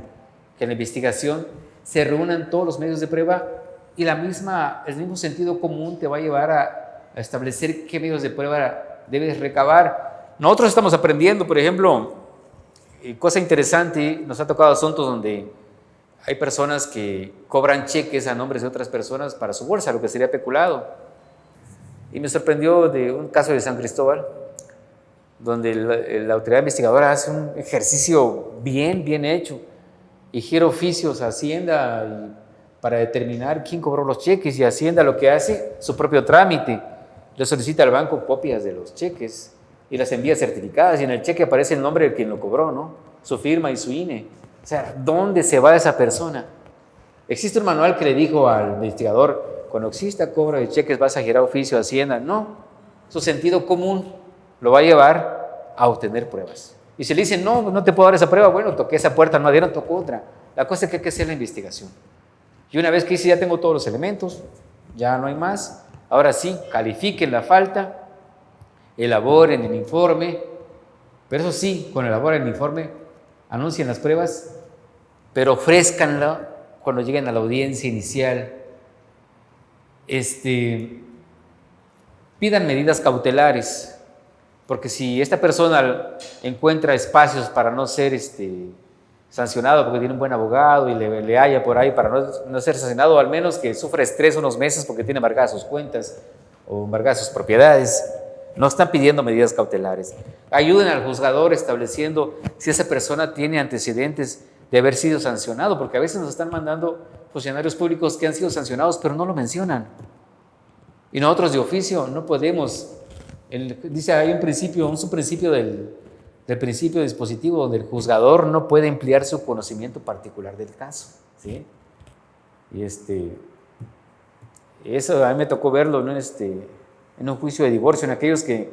que en la investigación se reúnan todos los medios de prueba y el mismo sentido común te va a llevar a establecer qué medios de prueba debes recabar. Nosotros estamos aprendiendo, por ejemplo, cosa interesante, nos ha tocado asuntos donde hay personas que cobran cheques a nombres de otras personas para su bolsa, lo que sería peculado. Y me sorprendió de un caso de San Cristóbal, donde la autoridad investigadora hace un ejercicio bien hecho y gira oficios a Hacienda para determinar quién cobró los cheques, y Hacienda lo que hace, su propio trámite, le solicita al banco copias de los cheques y las envía certificadas, y en el cheque aparece el nombre de quien lo cobró, ¿no? Su firma y su INE. O sea, ¿dónde se va esa persona? ¿Existe un manual que le dijo al investigador, cuando exista cobro de cheques vas a girar oficio a Hacienda? No, su sentido común lo va a llevar a obtener pruebas. Y si le dicen, no te puedo dar esa prueba, bueno, toqué esa puerta, no abrieron, tocó otra. La cosa es que hay que hacer la investigación. Y una vez que dice, ya tengo todos los elementos, ya no hay más, ahora sí, califiquen la falta, elaboren el informe, pero eso sí, cuando elaboren el informe, anuncien las pruebas, pero ofrézcanlo cuando lleguen a la audiencia inicial. Pidan medidas cautelares. Porque si esta persona encuentra espacios para no ser sancionado porque tiene un buen abogado y le haya por ahí para no ser sancionado, o al menos que sufra estrés unos meses porque tiene embargadas sus cuentas o embargadas sus propiedades, no están pidiendo medidas cautelares. Ayuden al juzgador estableciendo si esa persona tiene antecedentes de haber sido sancionado, porque a veces nos están mandando funcionarios públicos que han sido sancionados, pero no lo mencionan. Y nosotros de oficio no podemos. Dice, hay un subprincipio del principio dispositivo donde el juzgador no puede emplear su conocimiento particular del caso, ¿sí? Y eso a mí me tocó verlo, ¿no? En un juicio de divorcio, en aquellos que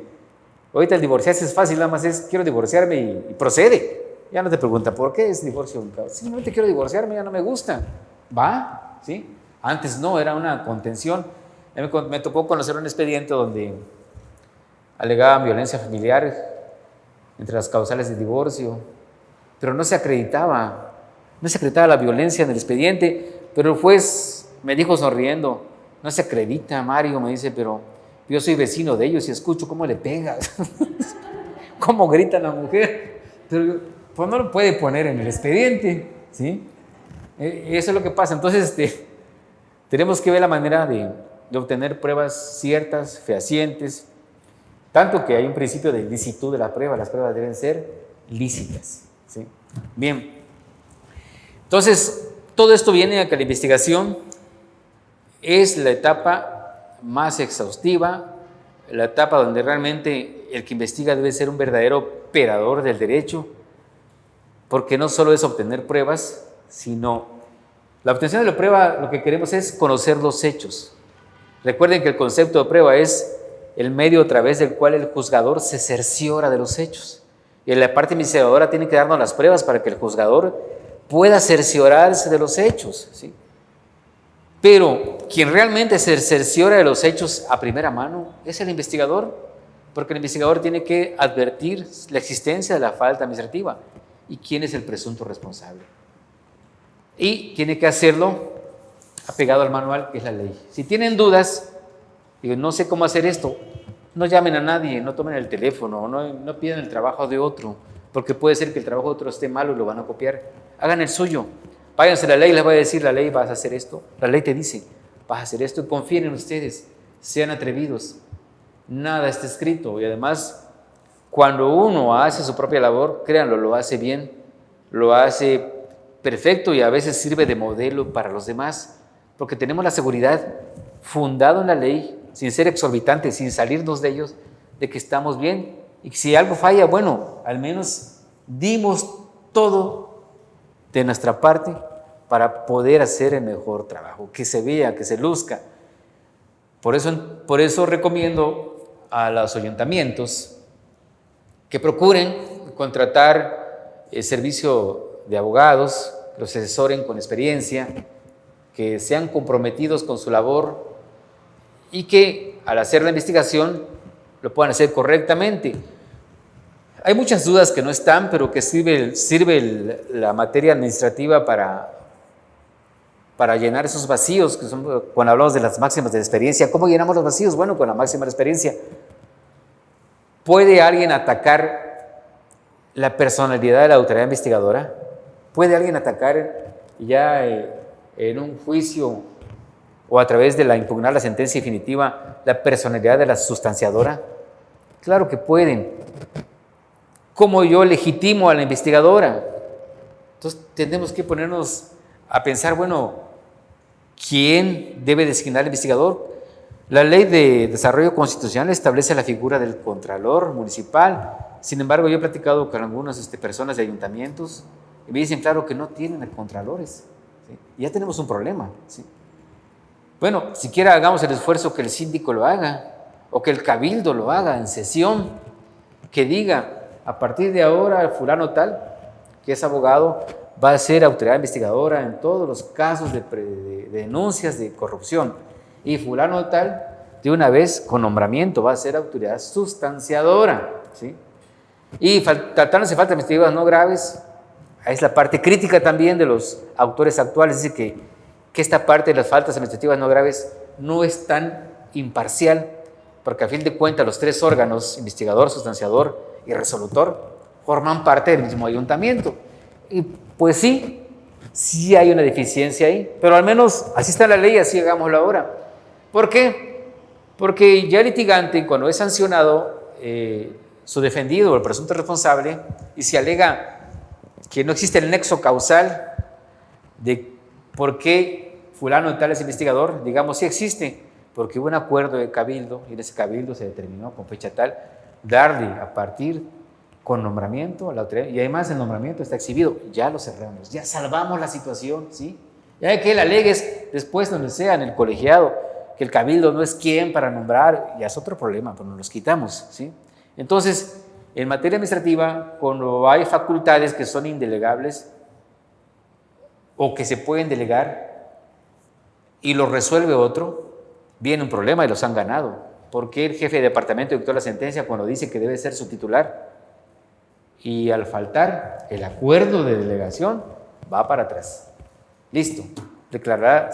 ahorita el divorciarse es fácil, nada más es quiero divorciarme y procede. Ya no te pregunta por qué es divorcio. Simplemente quiero divorciarme, ya no me gusta. ¿Va? ¿Sí? Antes no, era una contención. Me tocó conocer un expediente donde alegaban violencia familiar entre las causales de divorcio, pero no se acreditaba la violencia en el expediente, pero el juez me dijo sonriendo, no se acredita, Mario, me dice, pero yo soy vecino de ellos y escucho cómo le pegas, cómo grita la mujer, pero pues no lo puede poner en el expediente, ¿sí? Eso es lo que pasa. Entonces tenemos que ver la manera de obtener pruebas ciertas, fehacientes, tanto que hay un principio de licitud de la prueba, las pruebas deben ser lícitas, ¿sí? Bien, entonces todo esto viene a que la investigación es la etapa más exhaustiva, la etapa donde realmente el que investiga debe ser un verdadero operador del derecho, porque no solo es obtener pruebas, sino la obtención de la prueba, lo que queremos es conocer los hechos. Recuerden que el concepto de prueba es el medio a través del cual el juzgador se cerciora de los hechos. Y la parte investigadora tiene que darnos las pruebas para que el juzgador pueda cerciorarse de los hechos, ¿sí? Pero quien realmente se cerciora de los hechos a primera mano es el investigador, porque el investigador tiene que advertir la existencia de la falta administrativa y quién es el presunto responsable. Y tiene que hacerlo apegado al manual, que es la ley. Si tienen dudas, digo, no sé cómo hacer esto, no llamen a nadie, no tomen el teléfono, no pidan el trabajo de otro, porque puede ser que el trabajo de otro esté malo y lo van a copiar. Hagan el suyo. Váyanse a la ley, les voy a decir, la ley, vas a hacer esto. La ley te dice, vas a hacer esto, y confíen en ustedes, sean atrevidos. Nada está escrito, y además, cuando uno hace su propia labor, créanlo, lo hace bien, lo hace perfecto y a veces sirve de modelo para los demás, porque tenemos la seguridad, fundado en la ley, sin ser exorbitantes, sin salirnos de ellos, de que estamos bien. Y si algo falla, bueno, al menos dimos todo de nuestra parte para poder hacer el mejor trabajo, que se vea, que se luzca. Por eso recomiendo a los ayuntamientos que procuren contratar el servicio de abogados, que los asesoren con experiencia, que sean comprometidos con su labor y que al hacer la investigación lo puedan hacer correctamente. Hay muchas dudas que no están, pero que sirve la materia administrativa para llenar esos vacíos, que son cuando hablamos de las máximas de la experiencia. ¿Cómo llenamos los vacíos? Bueno, con la máxima de la experiencia. ¿Puede alguien atacar la personalidad de la autoridad investigadora? ¿Puede alguien atacar ya en un juicio o a través de impugnar la sentencia definitiva la personalidad de la sustanciadora? Claro que pueden. ¿Cómo yo legitimo a la investigadora? Entonces tenemos que ponernos a pensar, bueno, ¿quién debe designar al investigador? La Ley de Desarrollo Constitucional establece la figura del Contralor Municipal. Sin embargo, yo he platicado con algunas personas de ayuntamientos y me dicen, claro, que no tienen contralores, ¿sí? Y ya tenemos un problema, ¿sí? Bueno, siquiera hagamos el esfuerzo que el síndico lo haga o que el cabildo lo haga en sesión, que diga, a partir de ahora, fulano tal, que es abogado, va a ser autoridad investigadora en todos los casos de denuncias de corrupción. Y fulano tal, de una vez, con nombramiento, va a ser autoridad sustanciadora, ¿sí? Y tratándose de faltas administrativas no graves, es la parte crítica también de los autores actuales, dice que esta parte de las faltas administrativas no graves no es tan imparcial, porque a fin de cuentas los tres órganos, investigador, sustanciador y resolutor, forman parte del mismo ayuntamiento. Y pues sí hay una deficiencia ahí, pero al menos así está la ley, así hagámoslo ahora. ¿Por qué? Porque ya el litigante, cuando es sancionado, su defendido o el presunto responsable, y se alega que no existe el nexo causal de por qué fulano de tal es investigador, digamos, sí existe, porque hubo un acuerdo de cabildo, y en ese cabildo se determinó con fecha tal, darle a partir con nombramiento a la autoridad, y además el nombramiento está exhibido, ya lo cerramos, ya salvamos la situación, ¿sí? Ya que él alegues después donde sea, en el colegiado, que el cabildo no es quien para nombrar, ya es otro problema, pero nos los quitamos, ¿sí? Entonces, en materia administrativa, cuando hay facultades que son indelegables o que se pueden delegar y lo resuelve otro, viene un problema y los han ganado. ¿Por qué el jefe de departamento dictó la sentencia cuando dice que debe ser su titular? Y al faltar el acuerdo de delegación, va para atrás. Listo. Se declara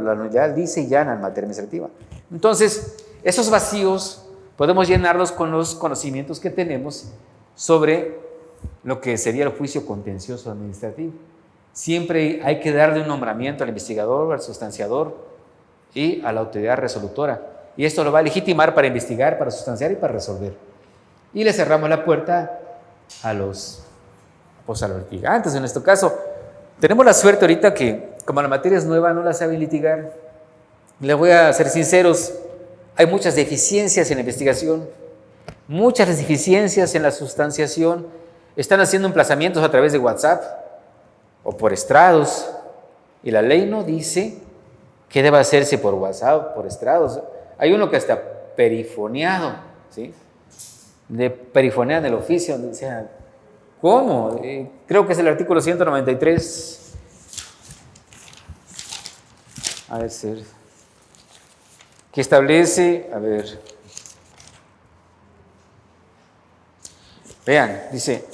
la nulidad lisa y llana en materia administrativa. Entonces, esos vacíos podemos llenarlos con los conocimientos que tenemos sobre lo que sería el juicio contencioso administrativo. Siempre hay que darle un nombramiento al investigador, al sustanciador y a la autoridad resolutora. Y esto lo va a legitimar para investigar, para sustanciar y para resolver. Y le cerramos la puerta a los litigantes. En nuestro caso, tenemos la suerte ahorita que, como la materia es nueva, no la saben litigar. Les voy a ser sinceros, hay muchas deficiencias en la investigación, muchas deficiencias en la sustanciación. Están haciendo emplazamientos a través de WhatsApp o por estrados, y la ley no dice que deba hacerse por WhatsApp, por estrados. Hay uno que está perifoneado, ¿sí? De perifonear del oficio, o sea, ¿cómo? Creo que es el artículo 193. A ver, que establece, a ver, vean, dice,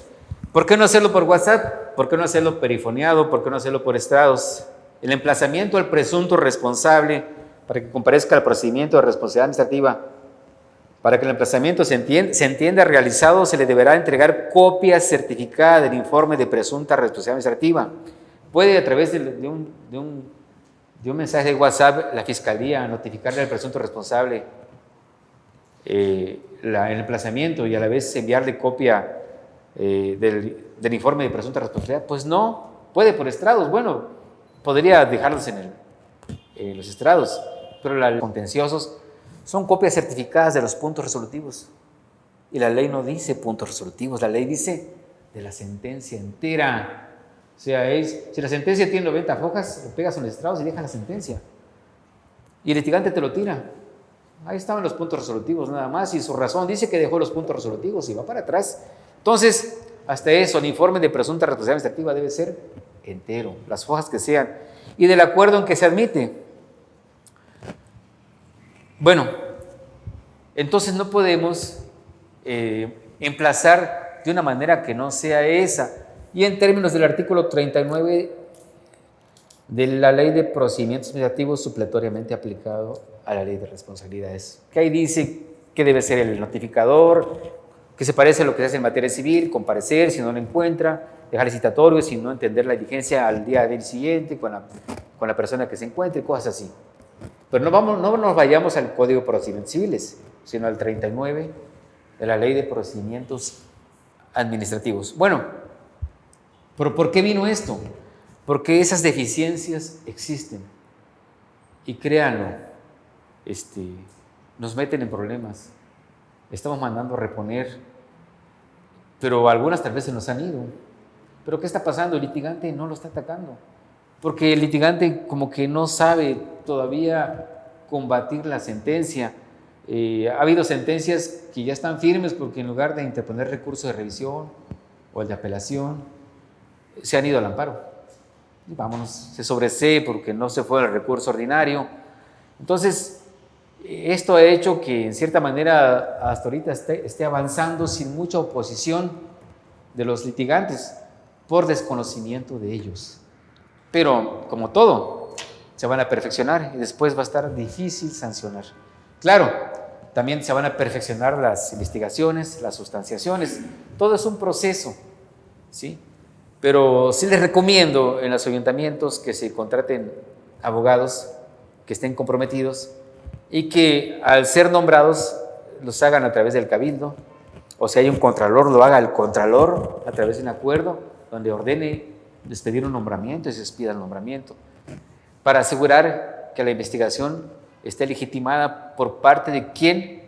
¿por qué no hacerlo por WhatsApp? ¿Por qué no hacerlo perifoneado? ¿Por qué no hacerlo por estrados? El emplazamiento al presunto responsable para que comparezca al procedimiento de responsabilidad administrativa. Para que el emplazamiento se entienda realizado, se le deberá entregar copia certificada del informe de presunta responsabilidad administrativa. Puede, a través de un mensaje de WhatsApp, la Fiscalía notificarle al presunto responsable el emplazamiento y a la vez enviarle copia del informe de presunta responsabilidad. Pues no, puede por estrados. Bueno, podría dejarlos en los estrados, pero los contenciosos son copias certificadas de los puntos resolutivos. Y la ley no dice puntos resolutivos, la ley dice de la sentencia entera. O sea, si la sentencia tiene 90 hojas, le pegas en los estrados y dejas la sentencia. Y el litigante te lo tira. Ahí estaban los puntos resolutivos nada más, y su razón dice que dejó los puntos resolutivos y va para atrás. Entonces, hasta eso, el informe de presunta responsabilidad administrativa debe ser entero, las hojas que sean, y del acuerdo en que se admite. Bueno, entonces no podemos emplazar de una manera que no sea esa. Y en términos del artículo 39 de la Ley de Procedimientos Administrativos supletoriamente aplicado a la Ley de Responsabilidades, que ahí dice que debe ser el notificador, que se parece a lo que se hace en materia civil, comparecer si no lo encuentra, dejar el citatorio, si no entender la diligencia al día del siguiente con la persona que se encuentre, cosas así. Pero no nos vayamos al Código de Procedimientos Civiles, sino al 39 de la Ley de Procedimientos Administrativos. Bueno, ¿pero por qué vino esto? Porque esas deficiencias existen. Y créanlo, nos meten en problemas. Estamos mandando a reponer, pero algunas tal vez se nos han ido. ¿Pero qué está pasando? El litigante no lo está atacando. Porque el litigante como que no sabe todavía combatir la sentencia. Ha habido sentencias que ya están firmes porque en lugar de interponer recurso de revisión o el de apelación, se han ido al amparo. Y vámonos, se sobresee porque no se fue al recurso ordinario. Entonces, esto ha hecho que en cierta manera hasta ahorita esté avanzando sin mucha oposición de los litigantes por desconocimiento de ellos. Pero, como todo, se van a perfeccionar y después va a estar difícil sancionar. Claro, También se van a perfeccionar las investigaciones, las sustanciaciones. Todo es un proceso, ¿sí? Pero sí les recomiendo en los ayuntamientos que se contraten abogados que estén comprometidos y que al ser nombrados los hagan a través del cabildo, o si hay un contralor, lo haga el contralor a través de un acuerdo donde ordene despedir un nombramiento y se despida el nombramiento, para asegurar que la investigación esté legitimada por parte de quien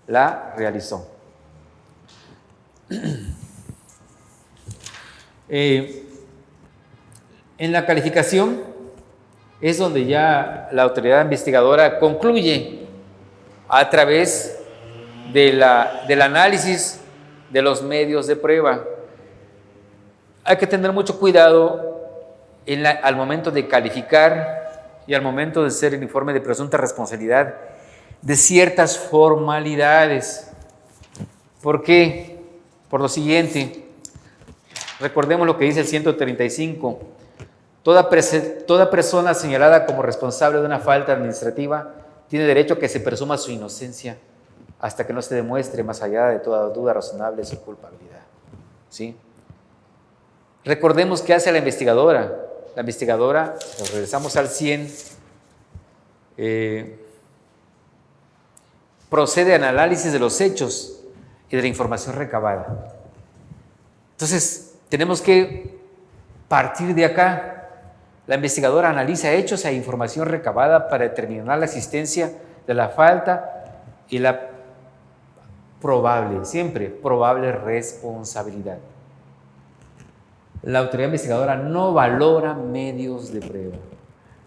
la realizó. En la calificación es donde ya la autoridad investigadora concluye a través del análisis de los medios de prueba. Hay que tener mucho cuidado al momento de calificar y al momento de hacer el informe de presunta responsabilidad de ciertas formalidades. ¿Por qué? Por lo siguiente, recordemos lo que dice el 135. Toda persona señalada como responsable de una falta administrativa tiene derecho a que se presuma su inocencia hasta que no se demuestre más allá de toda duda razonable su culpabilidad. ¿Sí? Recordemos qué hace la investigadora. La investigadora, nos regresamos al 100, procede al análisis de los hechos y de la información recabada. Entonces, tenemos que partir de acá. La investigadora analiza hechos e información recabada para determinar la existencia de la falta y la siempre probable responsabilidad. La autoridad investigadora no valora medios de prueba.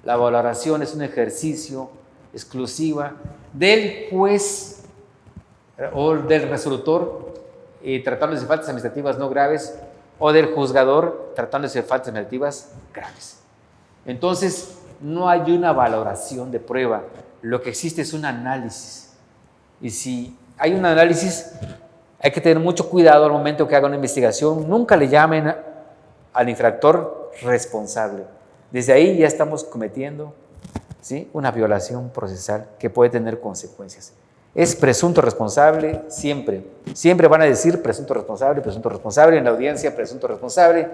La valoración es un ejercicio exclusiva del juez o del resolutor tratándose de faltas administrativas no graves o del juzgador tratándose de faltas administrativas graves. Entonces, no hay una valoración de prueba, lo que existe es un análisis. Y si hay un análisis, hay que tener mucho cuidado al momento que haga una investigación. Nunca le llamen al infractor responsable. Desde ahí ya estamos cometiendo, ¿sí?, una violación procesal que puede tener consecuencias. Es presunto responsable siempre. Siempre van a decir presunto responsable, en la audiencia presunto responsable.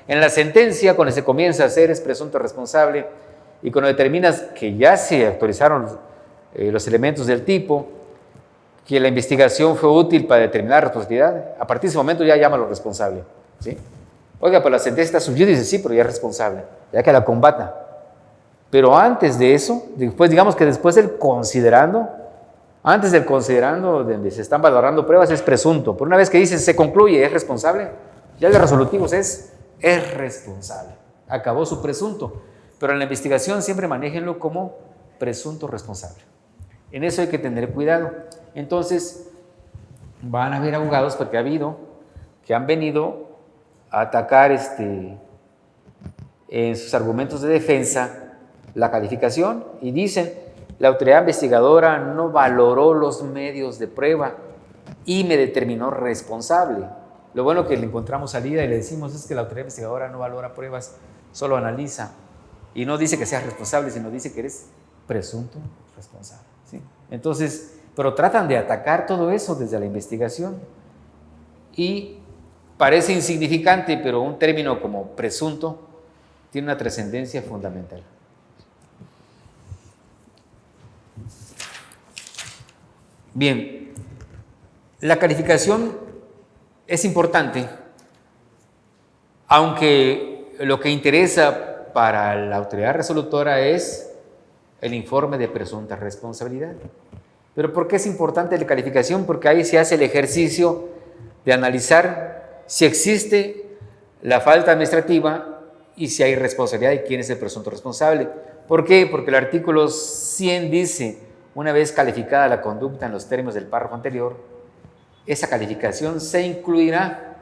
En la sentencia, cuando se comienza a hacer, es presunto responsable, y cuando determinas que ya se actualizaron los elementos del tipo, que la investigación fue útil para determinar responsabilidad, a partir de ese momento ya llámalo responsable, ¿sí? Oiga, pues la sentencia está sub judice, sí, pero ya es responsable, ya que la combata. Pero antes de eso, digamos que después del considerando, antes del considerando, donde se están valorando pruebas, es presunto. Por una vez que dices se concluye, es responsable, ya el de resolutivos es responsable. Acabó su presunto. Pero en la investigación siempre manéjenlo como presunto responsable. En eso hay que tener cuidado. Entonces, van a haber abogados, porque que han venido a atacar en sus argumentos de defensa la calificación y dicen: la autoridad investigadora no valoró los medios de prueba y me determinó responsable. Lo bueno que le encontramos salida y le decimos es que la autoridad investigadora no valora pruebas, solo analiza. Y no dice que seas responsable, sino dice que eres presunto responsable, ¿sí? Entonces, pero tratan de atacar todo eso desde la investigación. Y parece insignificante, pero un término como presunto tiene una trascendencia fundamental. Bien, la calificación es importante, aunque lo que interesa para la autoridad resolutora es el informe de presunta responsabilidad. ¿Pero por qué es importante la calificación? Porque ahí se hace el ejercicio de analizar si existe la falta administrativa y si hay responsabilidad y quién es el presunto responsable. ¿Por qué? Porque el artículo 100 dice: una vez calificada la conducta en los términos del párrafo anterior, esa calificación se incluirá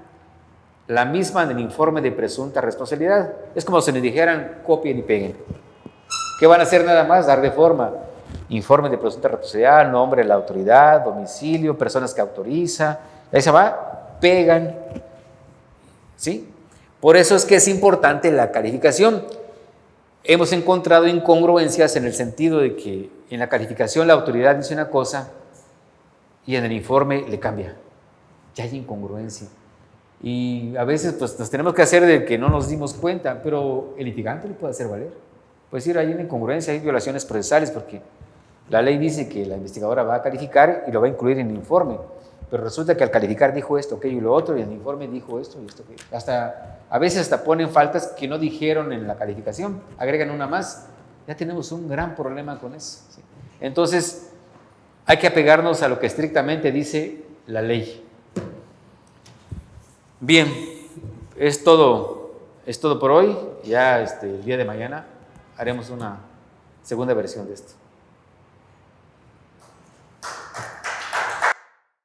la misma en el informe de presunta responsabilidad. Es como si nos dijeran: copien y peguen. ¿Qué van a hacer nada más? Dar de forma: informe de presunta responsabilidad, nombre de la autoridad, domicilio, personas que autoriza. Ahí se va, pegan. ¿Sí? Por eso es que es importante la calificación. Hemos encontrado incongruencias en el sentido de que en la calificación la autoridad dice una cosa y en el informe le cambia. Ya hay incongruencia. Y a veces pues nos tenemos que hacer de que no nos dimos cuenta, pero el litigante le puede hacer valer. Puede decir, hay una incongruencia, hay violaciones procesales, porque la ley dice que la investigadora va a calificar y lo va a incluir en el informe, pero resulta que al calificar dijo esto, aquello y lo otro, y en el informe dijo esto y esto. A veces hasta ponen faltas que no dijeron en la calificación, agregan una más. Ya tenemos un gran problema con eso. ¿Sí? Entonces, hay que apegarnos a lo que estrictamente dice la ley. Bien, es todo por hoy. Ya el día de mañana haremos una segunda versión de esto.